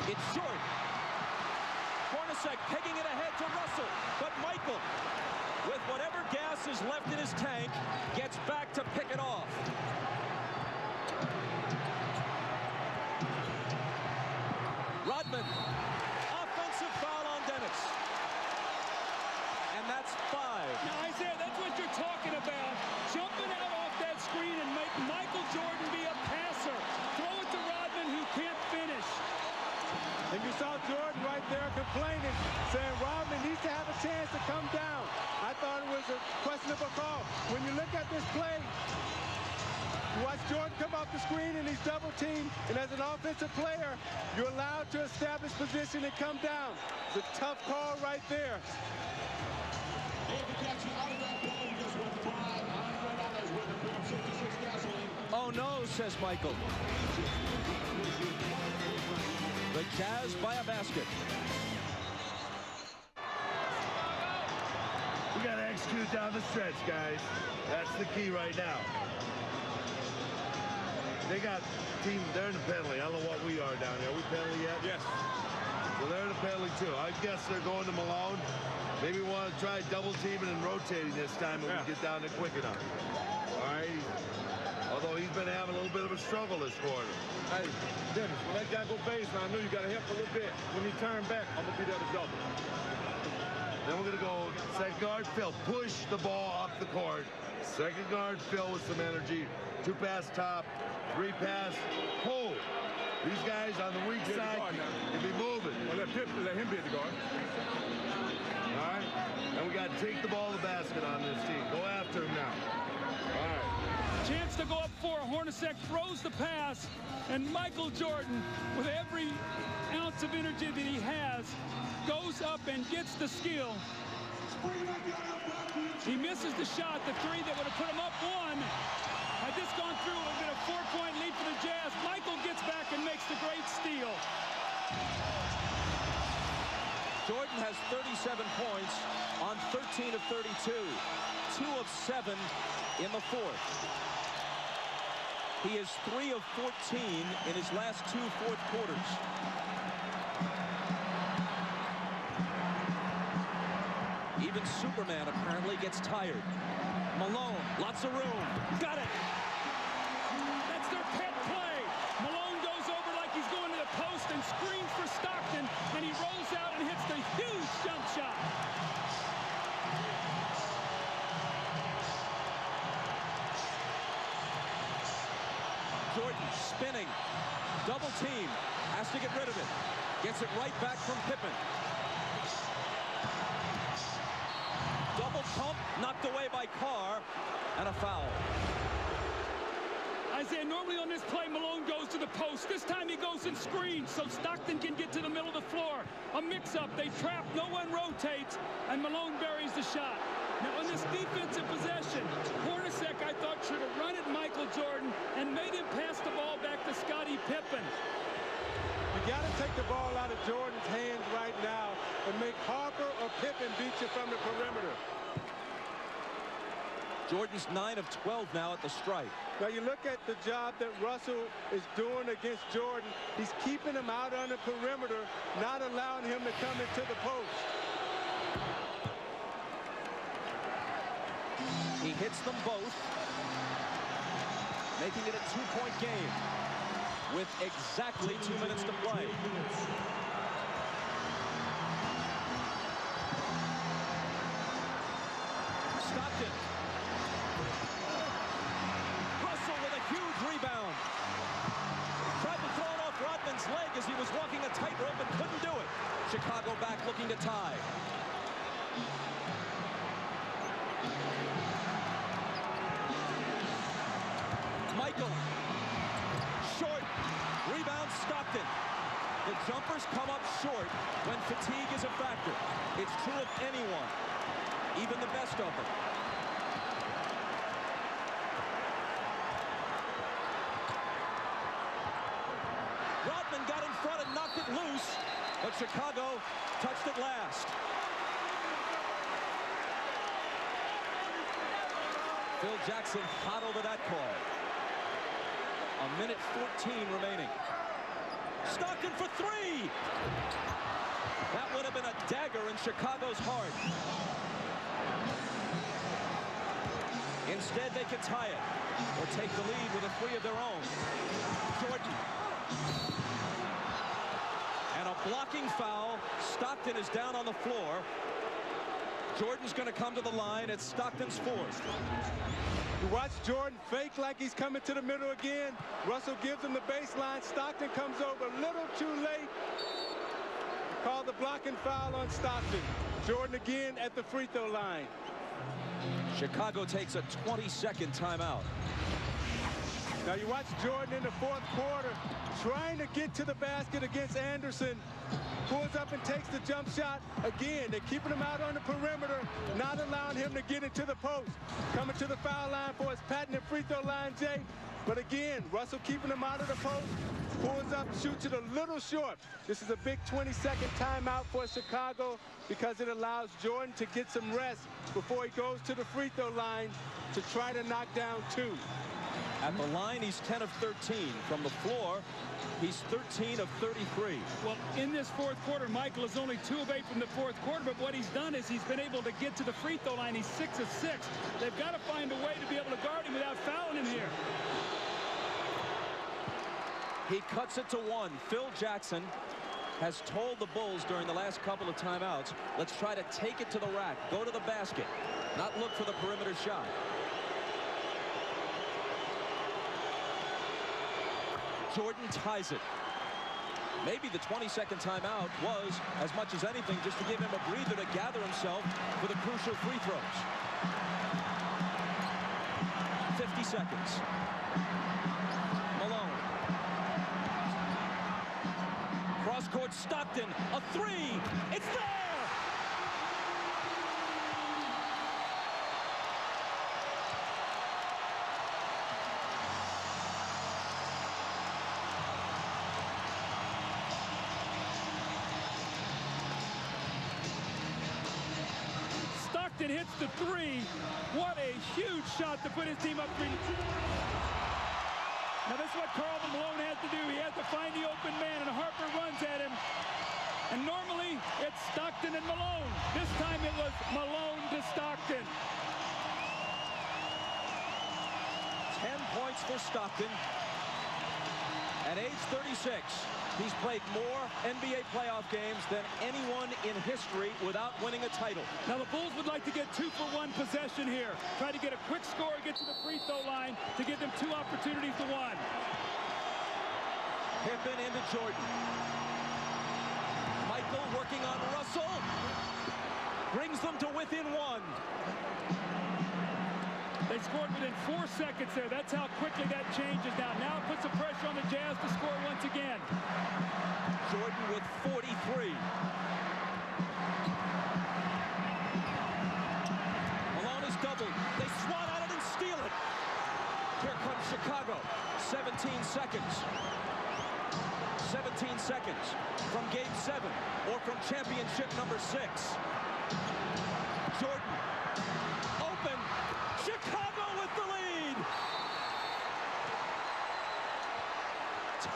It's short. Hornacek pegging it ahead to Russell. But Michael, with whatever gas is left in his tank, gets back to pick it off. Rodman, offensive foul on Dennis. And that's 5. Now, Isaiah, that's what you're talking about. Jumping out off that screen and make Michael Jordan be a passer. Throw it to Rodman, who can't finish. And you saw Jordan right there complaining, saying Rodman needs to have a chance to come down. I thought it was a questionable call. When you look at this play, you watch Jordan come off the screen and he's double teamed, and as an offensive player, you're allowed to establish position and come down. It's a tough call right there. Oh no, says Michael. The Jazz by a basket. We got to execute down the stretch, guys. That's the key right now. They got team, they're in the penalty. I don't know what we are down there. Are we penalty yet? Yes. So they're in the penalty too. I guess they're going to Malone. Maybe we want to try double teaming and rotating this time when we get down there quick enough. All right. Although he's been having a little bit of a struggle this quarter. Hey, Dennis, when that guy go baseline, I know you got to help a little bit. When he turn back, I'm going to be there to double. Then we're going to go second guard, Phil. Push the ball up the court. Second guard, Phil with some energy. 2-pass top, 3-pass, pull. These guys on the weak side can be moving. Well, let him be at the guard. All right. And we got to take the ball to the basket on this team. Go after him now. All right. Chance to go up 4. Hornacek throws the pass, and Michael Jordan, with every ounce of energy that he has, goes up and gets the skill. He misses the shot, the 3 that would have put him up 1. Had this gone through, it would have been a 4-point lead for the Jazz. Michael gets back and makes the great steal. Jordan has 37 points on 13 of 32. 2 of 7 in the fourth. He is 3 of 14 in his last 2 fourth quarters. Even Superman apparently gets tired. Malone, lots of room. Got it. That's their pet play. Malone goes over like he's going to the post and screens for Stockton, and he rolls out and hits the huge jump shot. Jordan spinning. Double team. Has to get rid of it. Gets it right back from Pippen. Double pump, knocked away by Carr, and a foul. Isaiah, normally on this play, Malone goes to the post. This time he goes and screens so Stockton can get to the middle of the floor. A mix-up, they trap, no one rotates, and Malone buries the shot. Now on this defensive possession, Hornacek, I thought, should have run at Michael Jordan and made him pass the ball back to Scottie Pippen. You got to take the ball out of Jordan's hands right now and make Harper or Pippen beat you from the perimeter. Jordan's 9 of 12 now at the stripe. Now you look at the job that Russell is doing against Jordan. He's keeping him out on the perimeter, not allowing him to come into the post. He hits them both, making it a 2-point game with exactly 2 minutes to play. Stockton. Russell with a huge rebound. Tried to throw it off Rodman's leg as he was walking a tightrope and couldn't do it. Chicago back looking to tie. Michael. Short. Rebound Stockton. The jumpers come up short when fatigue is a factor. It's true of anyone, even the best of them. Rodman got in front and knocked it loose, but Chicago touched it last. Phil Jackson hot over that call. A minute 14 remaining. Stockton for 3. That would have been a dagger in Chicago's heart. Instead, they can tie it or take the lead with a 3 of their own. Jordan. And a blocking foul. Stockton is down on the floor. Jordan's going to come to the line. It's Stockton's 4th. You watch Jordan fake like he's coming to the middle again. Russell gives him the baseline. Stockton comes over a little too late. Called the blocking foul on Stockton. Jordan again at the free throw line. Chicago takes a 20-second timeout. Now you watch Jordan in the fourth quarter trying to get to the basket against Anderson. Pulls up and takes the jump shot. Again, they're keeping him out on the perimeter, not allowing him to get into the post. Coming to the foul line for his patented free throw line, Jay. But again, Russell keeping him out of the post, pulls up, shoots it a little short. This is a big 20-second timeout for Chicago because it allows Jordan to get some rest before he goes to the free throw line to try to knock down 2. At the line, he's 10 of 13. From the floor, he's 13 of 33. Well, in this fourth quarter, Michael is only 2 of 8 from the fourth quarter, but what he's done is he's been able to get to the free throw line. He's 6 of 6. They've got to find a way to be able to guard him without fouling him here. He cuts it to 1. Phil Jackson has told the Bulls during the last couple of timeouts, let's try to take it to the rack, go to the basket, not look for the perimeter shot. Jordan ties it. Maybe the 20-second timeout was, as much as anything, just to give him a breather to gather himself for the crucial free throws. 50 seconds. Malone. Cross-court Stockton. A 3. It's there! Stockton hits the 3. What a huge shot to put his team up 3. Now this is what Karl Malone has to do. He has to find the open man, and Harper runs at him. And normally it's Stockton and Malone. This time it was Malone to Stockton. 10 points for Stockton. At age 36, he's played more NBA playoff games than anyone in history without winning a title. Now the Bulls would like to get 2 for 1 possession here. Try to get a quick score, get to the free throw line to give them 2 opportunities to 1. Pippen into Jordan. Michael working on Russell. Brings them to within 1. They scored within 4 seconds there. That's how quickly that changes now. Now it puts the pressure on the Jazz to score once again. Jordan with 43. Malone is doubled. They swat at it and steal it. Here comes Chicago. 17 seconds. 17 seconds from Game 7 or from championship number 6. Jordan. Open. Chicago with the lead.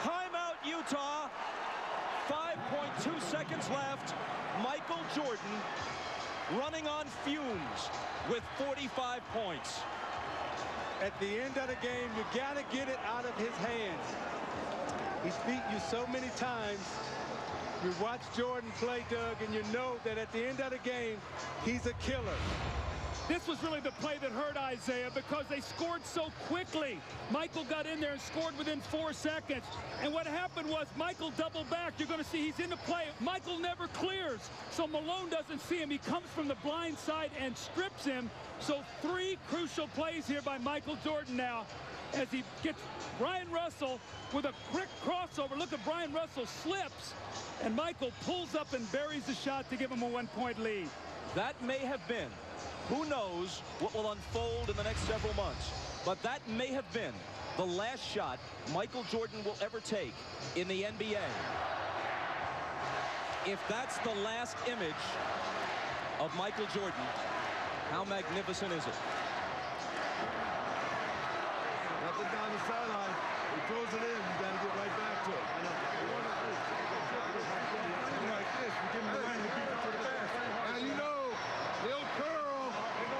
Timeout, Utah. 5.2 seconds left. Michael Jordan running on fumes with 45 points. At the end of the game, you got to get it out of his hands. He's beat you so many times. You watch Jordan play, Doug, and you know that at the end of the game, he's a killer. This was really the play that hurt Isaiah because they scored so quickly. Michael got in there and scored within 4 seconds. And what happened was Michael doubled back. You're going to see he's in the play. Michael never clears. So Malone doesn't see him. He comes from the blind side and strips him. So 3 crucial plays here by Michael Jordan now as he gets Brian Russell with a quick crossover. Look at Brian Russell slips. And Michael pulls up and buries the shot to give him a 1-point lead. That may have been. Who knows what will unfold in the next several months. But that may have been the last shot Michael Jordan will ever take in the NBA. If that's the last image of Michael Jordan, how magnificent is it? Nothing down the sideline. He throws it in. You got to get right back to it. Like this, we give him the line to keep it to the basket. Now you know, they'll curl,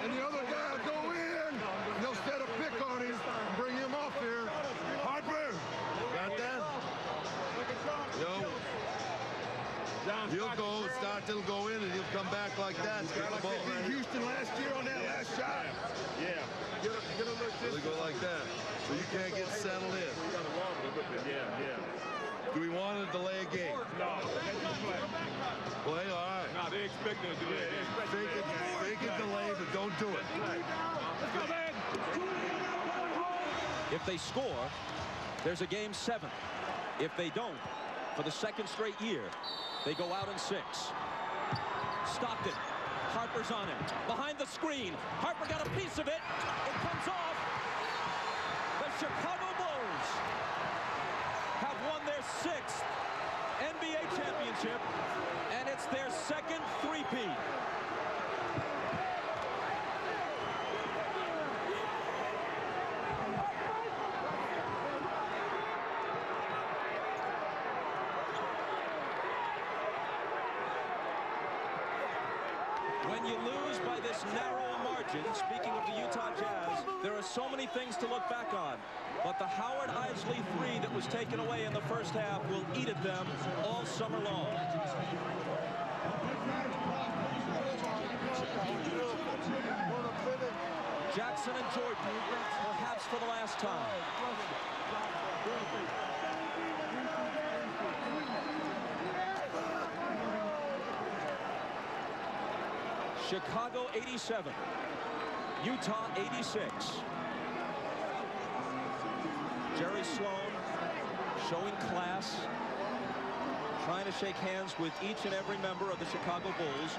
and the other guy will go in. They'll set a pick on him and bring him off here. Harper! Got that? Yo. He'll go, Stockton will go in, and he'll come back like that. Get the ball. Houston last year on that last shot. Yeah. Get a look this. They go like that. So you can't get settled in. You got to walk a little bit. Yeah. Do we want to delay a game? No. Play, all right. No, they expect them to do that. Make it delay, but don't do it. If they score, there's a Game 7. If they don't, for the second straight year, they go out in 6. Stockton. Harper's on him. Behind the screen. Harper got a piece of it. It comes off. The Chicago Bulls Bulls have won their 6th NBA championship, and it's their second three-peat. When you lose by this narrow margin, speaking of the Utah Jazz, there are so many things to look back on. But the Howard Isley three that was taken away in the first half will eat at them all summer long. Jackson and Jordan, perhaps for the last time. Chicago 87, Utah 86. Jerry Sloan showing class, trying to shake hands with each and every member of the Chicago Bulls,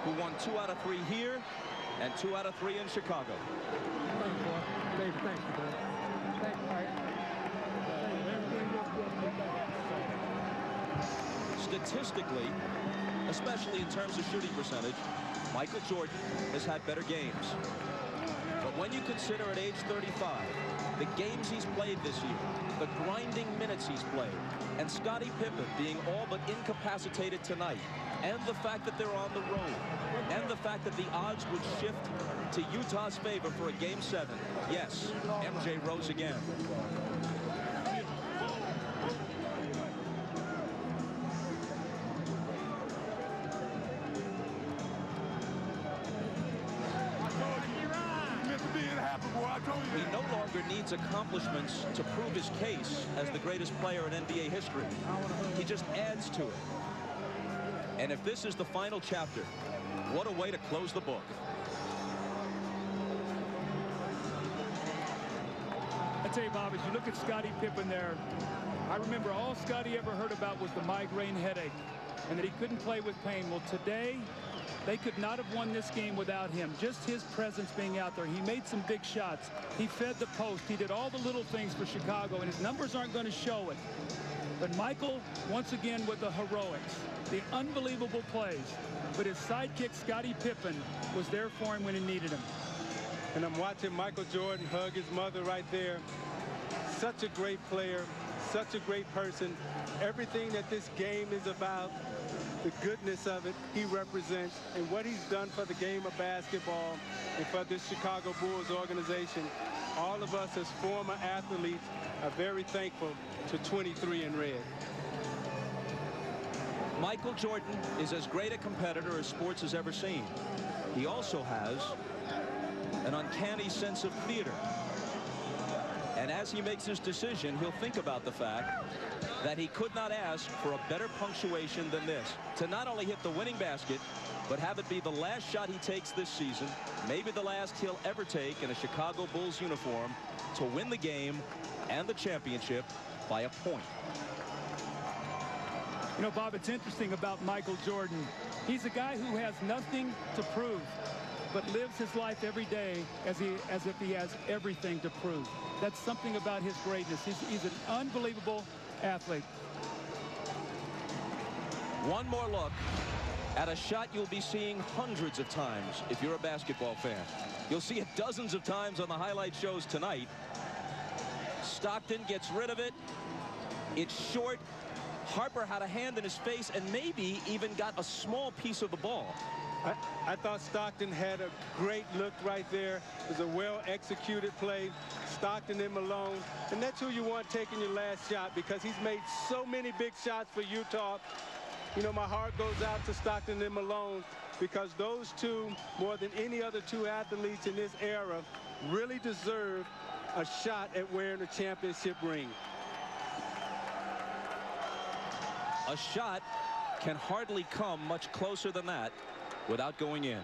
who won 2 out of 3 here and 2 out of 3 in Chicago. Statistically, especially in terms of shooting percentage, Michael Jordan has had better games. But when you consider at age 35, the games he's played this year, the grinding minutes he's played, and Scottie Pippen being all but incapacitated tonight, and the fact that they're on the road, and the fact that the odds would shift to Utah's favor for a Game 7, yes, MJ rose again. He no longer needs accomplishments to prove his case as the greatest player in NBA history. He just adds to it. And if this is the final chapter, what a way to close the book. I tell you, Bob, as you look at Scottie Pippen there, I remember all Scottie ever heard about was the migraine headache and that he couldn't play with pain. Well, today, they could not have won this game without him. Just his presence being out there. He made some big shots. He fed the post. He did all the little things for Chicago, and his numbers aren't going to show it. But Michael, once again, with the heroics, the unbelievable plays. But his sidekick, Scottie Pippen, was there for him when he needed him. And I'm watching Michael Jordan hug his mother right there. Such a great player, such a great person. Everything that this game is about, the goodness of it, he represents, and what he's done for the game of basketball and for this Chicago Bulls organization. All of us as former athletes are very thankful to 23 in red. Michael Jordan is as great a competitor as sports has ever seen. He also has an uncanny sense of theater. And as he makes his decision, he'll think about the fact that he could not ask for a better punctuation than this. To not only hit the winning basket, but have it be the last shot he takes this season, maybe the last he'll ever take in a Chicago Bulls uniform, to win the game and the championship by a point. You know, Bob, it's interesting about Michael Jordan. He's a guy who has nothing to prove, but lives his life every day as if he has everything to prove. That's something about his greatness. He's an unbelievable athlete. One more look at a shot you'll be seeing hundreds of times if you're a basketball fan. You'll see it dozens of times on the highlight shows tonight. Stockton gets rid of it. It's short. Harper had a hand in his face and maybe even got a small piece of the ball. I thought Stockton had a great look right there. It was a well-executed play. Stockton and Malone. And that's who you want taking your last shot, because he's made so many big shots for Utah. You know, my heart goes out to Stockton and Malone, because those two, more than any other two athletes in this era, really deserve a shot at wearing a championship ring. A shot can hardly come much closer than that without going in.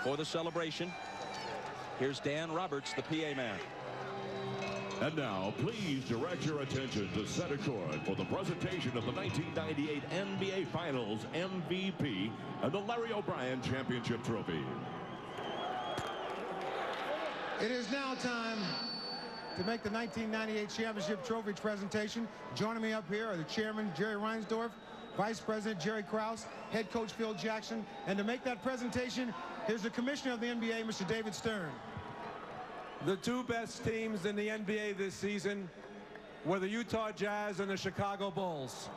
For the celebration, here's Dan Roberts, the PA man. And now, please direct your attention to center court for the presentation of the 1998 NBA Finals MVP and the Larry O'Brien Championship Trophy. It is now time to make the 1998 championship trophy presentation. Joining me up here are the chairman, Jerry Reinsdorf, Vice President Jerry Krause, head coach Phil Jackson. And to make that presentation, here's the commissioner of the NBA, Mr. David Stern. The two best teams in the NBA this season were the Utah Jazz and the Chicago Bulls.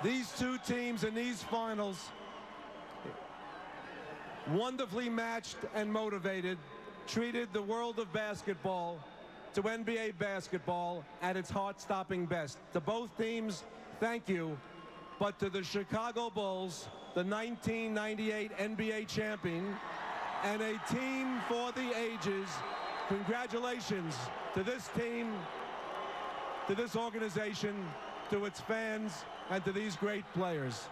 These two teams in these finals, wonderfully matched and motivated, treated the world of basketball to NBA basketball at its heart-stopping best. To both teams, thank you. But to the Chicago Bulls, the 1998 NBA champion, and a team for the ages, congratulations to this team, to this organization, to its fans, and to these great players.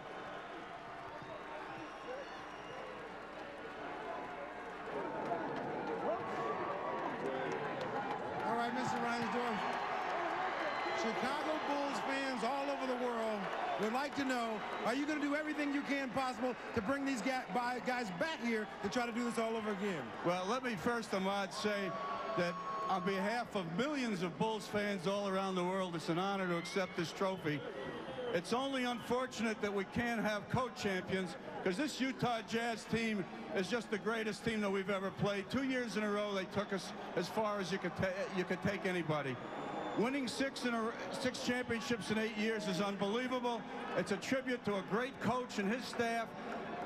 All right, Mr. Reinsdorf. Chicago Bulls fans all over the world would like to know, are you going to do everything you can possible to bring these guys back here to try to do this all over again? Well, let me first, Ahmad, say that on behalf of millions of Bulls fans all around the world, it's an honor to accept this trophy. It's only unfortunate that we can't have co-champions, because this Utah Jazz team is just the greatest team that we've ever played. 2 years in a row, they took us as far as you could take anybody. Winning six championships in 8 years is unbelievable. It's a tribute to a great coach and his staff,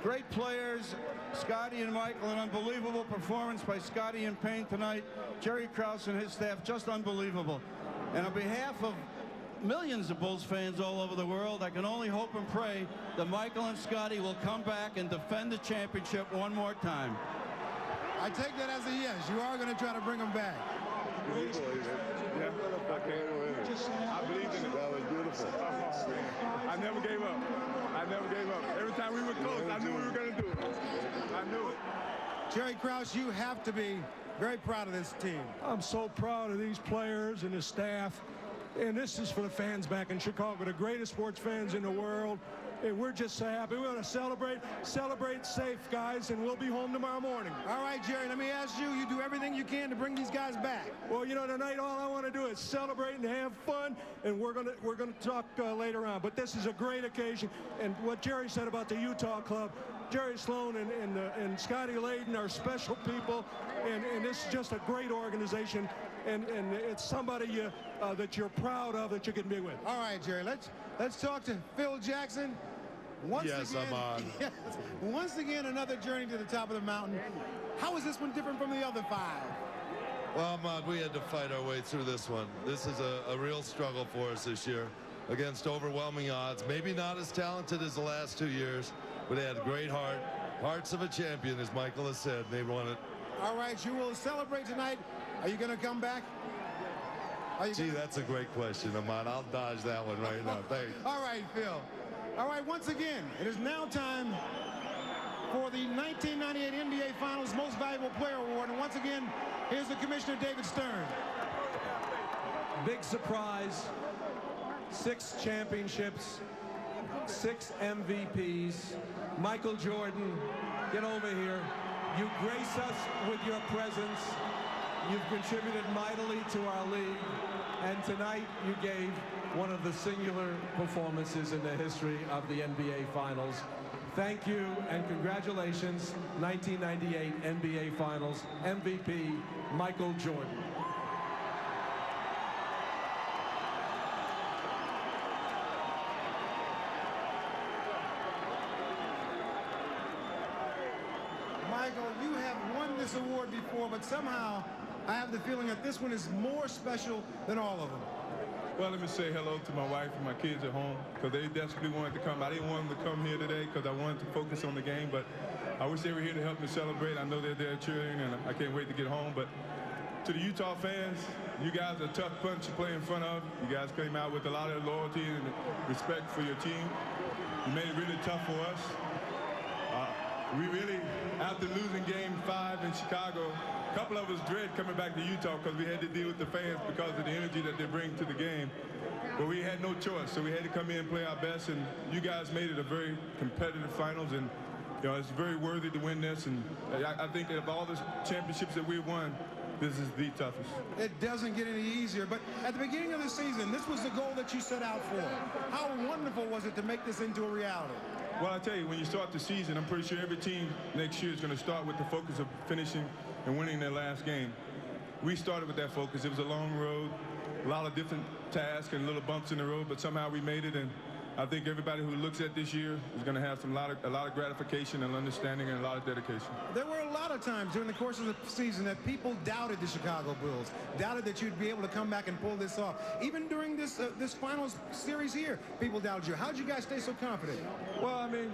great players, Scotty and Michael, an unbelievable performance by Scotty and Payne tonight. Jerry Krause and his staff, just unbelievable. And on behalf of millions of Bulls fans all over the world, I can only hope and pray that Michael and Scotty will come back and defend the championship one more time. I take that as a yes. You are going to try to bring them back. Yeah, I believe in it. That was beautiful. I never gave up. I never gave up. Every time we were close, I knew we were going to do it. I knew it. Jerry Krause, you have to be very proud of this team. I'm so proud of these players and the staff. And this is for the fans back in Chicago, the greatest sports fans in the world. And we're just so happy. We're going to celebrate safe, guys, and we'll be home tomorrow morning. All right, Jerry, let me ask you, you do everything you can to bring these guys back. Well, you know, tonight all I want to do is celebrate and have fun, and we're going to talk later on. But this is a great occasion. And what Jerry said about the Utah club, Jerry Sloan and Scotty Layden are special people, and this is just a great organization, and it's somebody that you're proud of that you can be with. All right, Jerry, let's talk to Phil Jackson. Yes, I'm on. Yes, once again, another journey to the top of the mountain. How is this one different from the other five? Well, Ahmad, we had to fight our way through this one. This is a real struggle for us this year against overwhelming odds. Maybe not as talented as the last 2 years, but they had a great heart. Hearts of a champion, as Michael has said. They won it. All right, you will celebrate tonight. Are you going to come back? Gee, that's a great question, Ahmad. I'll dodge that one right now. Thanks. All right, Phil. All right, once again, it is now time for the 1998 NBA Finals Most Valuable Player Award. And once again, here's the Commissioner, David Stern. Big surprise. 6 championships, 6 MVPs. Michael Jordan, get over here. You grace us with your presence. You've contributed mightily to our league. And tonight you gave one of the singular performances in the history of the NBA Finals. Thank you and congratulations, 1998 NBA Finals MVP, Michael Jordan. Michael, you have won this award before, but somehow I have the feeling that this one is more special than all of them. Well, let me say hello to my wife and my kids at home, because they desperately wanted to come. I didn't want them to come here today because I wanted to focus on the game, but I wish they were here to help me celebrate. I know they're there cheering, and I can't wait to get home. But to the Utah fans, you guys are a tough bunch to play in front of. You guys came out with a lot of loyalty and respect for your team. You made it really tough for us. We really, after losing Game 5 in Chicago, a couple of us dread coming back to Utah because we had to deal with the fans because of the energy that they bring to the game. But we had no choice, so we had to come in and play our best, and you guys made it a very competitive finals, and you know, it's very worthy to win this. And I think of all the championships that we've won, this is the toughest. It doesn't get any easier, but at the beginning of the season, this was the goal that you set out for. How wonderful was it to make this into a reality? Well, I tell you, when you start the season, I'm pretty sure every team next year is going to start with the focus of finishing and winning their last game. We started with that focus. It was a long road, a lot of different tasks and little bumps in the road, but somehow we made it, and I think everybody who looks at this year is going to have a lot of gratification and understanding and a lot of dedication. There were a lot of times during the course of the season that people doubted the Chicago Bulls, doubted that you'd be able to come back and pull this off. Even during this finals series here, people doubted you. How did you guys stay so confident? Well, I mean,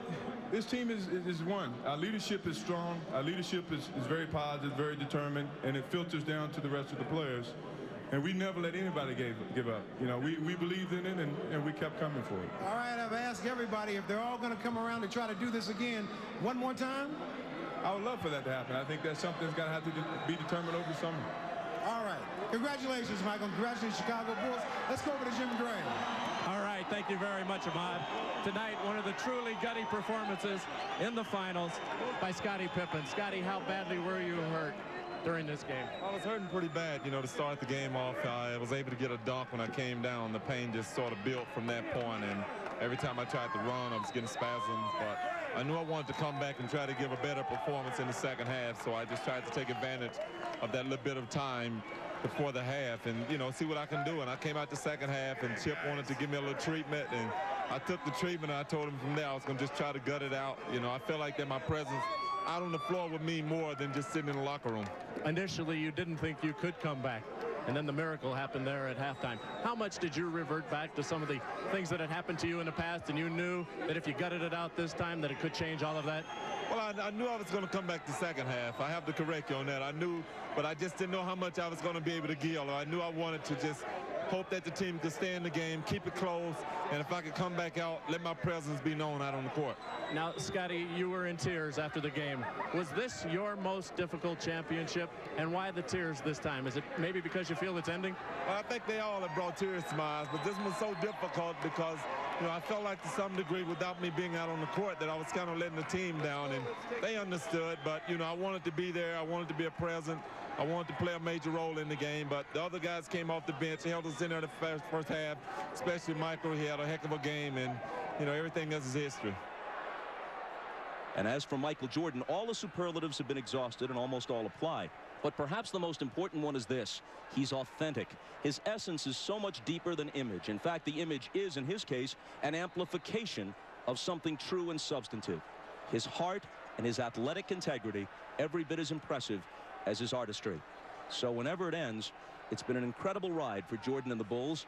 this team is one. Our leadership is strong. Our leadership is very positive, very determined, and it filters down to the rest of the players. And we never let anybody give up. You know, we believed in it, and we kept coming for it. All right, I've asked everybody if they're all going to come around to try to do this again one more time. I would love for that to happen. I think that's something that's going to have to be determined over the summer. All right. Congratulations, Michael. Congratulations, Chicago Bulls. Let's go over to Jim Gray. All right, thank you very much, Ahmad. Tonight, one of the truly gutty performances in the finals by Scottie Pippen. Scottie, how badly were you hurt during this game? I was hurting pretty bad, you know, to start the game off. I was able to get a dunk when I came down. The pain just sort of built from that point, and every time I tried to run, I was getting spasms, but I knew I wanted to come back and try to give a better performance in the second half, so I just tried to take advantage of that little bit of time before the half and, you know, see what I can do. And I came out the second half, and Chip wanted to give me a little treatment, and I took the treatment, and I told him from there I was going to just try to gut it out. You know, I felt like that my presence out on the floor would mean more than just sitting in the locker room. Initially, you didn't think you could come back, and then the miracle happened there at halftime. How much did you revert back to some of the things that had happened to you in the past, and you knew that if you gutted it out this time that it could change all of that? Well, I knew I was going to come back the second half. I have to correct you on that. I knew, but I just didn't know how much I was going to be able to give. I knew I wanted to just hope that the team could stay in the game, keep it close, and if I could come back out, let my presence be known out on the court. Now, Scottie, you were in tears after the game. Was this your most difficult championship, and why the tears this time? Is it maybe because you feel it's ending? Well, I think they all have brought tears to my eyes, but this was so difficult because, you know, I felt like to some degree without me being out on the court that I was kind of letting the team down, and they understood, but, you know, I wanted to be there. I wanted to be a present. I wanted to play a major role in the game, but the other guys came off the bench, held us in there the first half, especially Michael. He had a heck of a game, and, you know, everything else is history. And as for Michael Jordan, all the superlatives have been exhausted and almost all apply. But perhaps the most important one is this: he's authentic. His essence is so much deeper than image. In fact, the image is, in his case, an amplification of something true and substantive. His heart and his athletic integrity, every bit as impressive as his artistry. So whenever it ends, it's been an incredible ride for Jordan and the Bulls.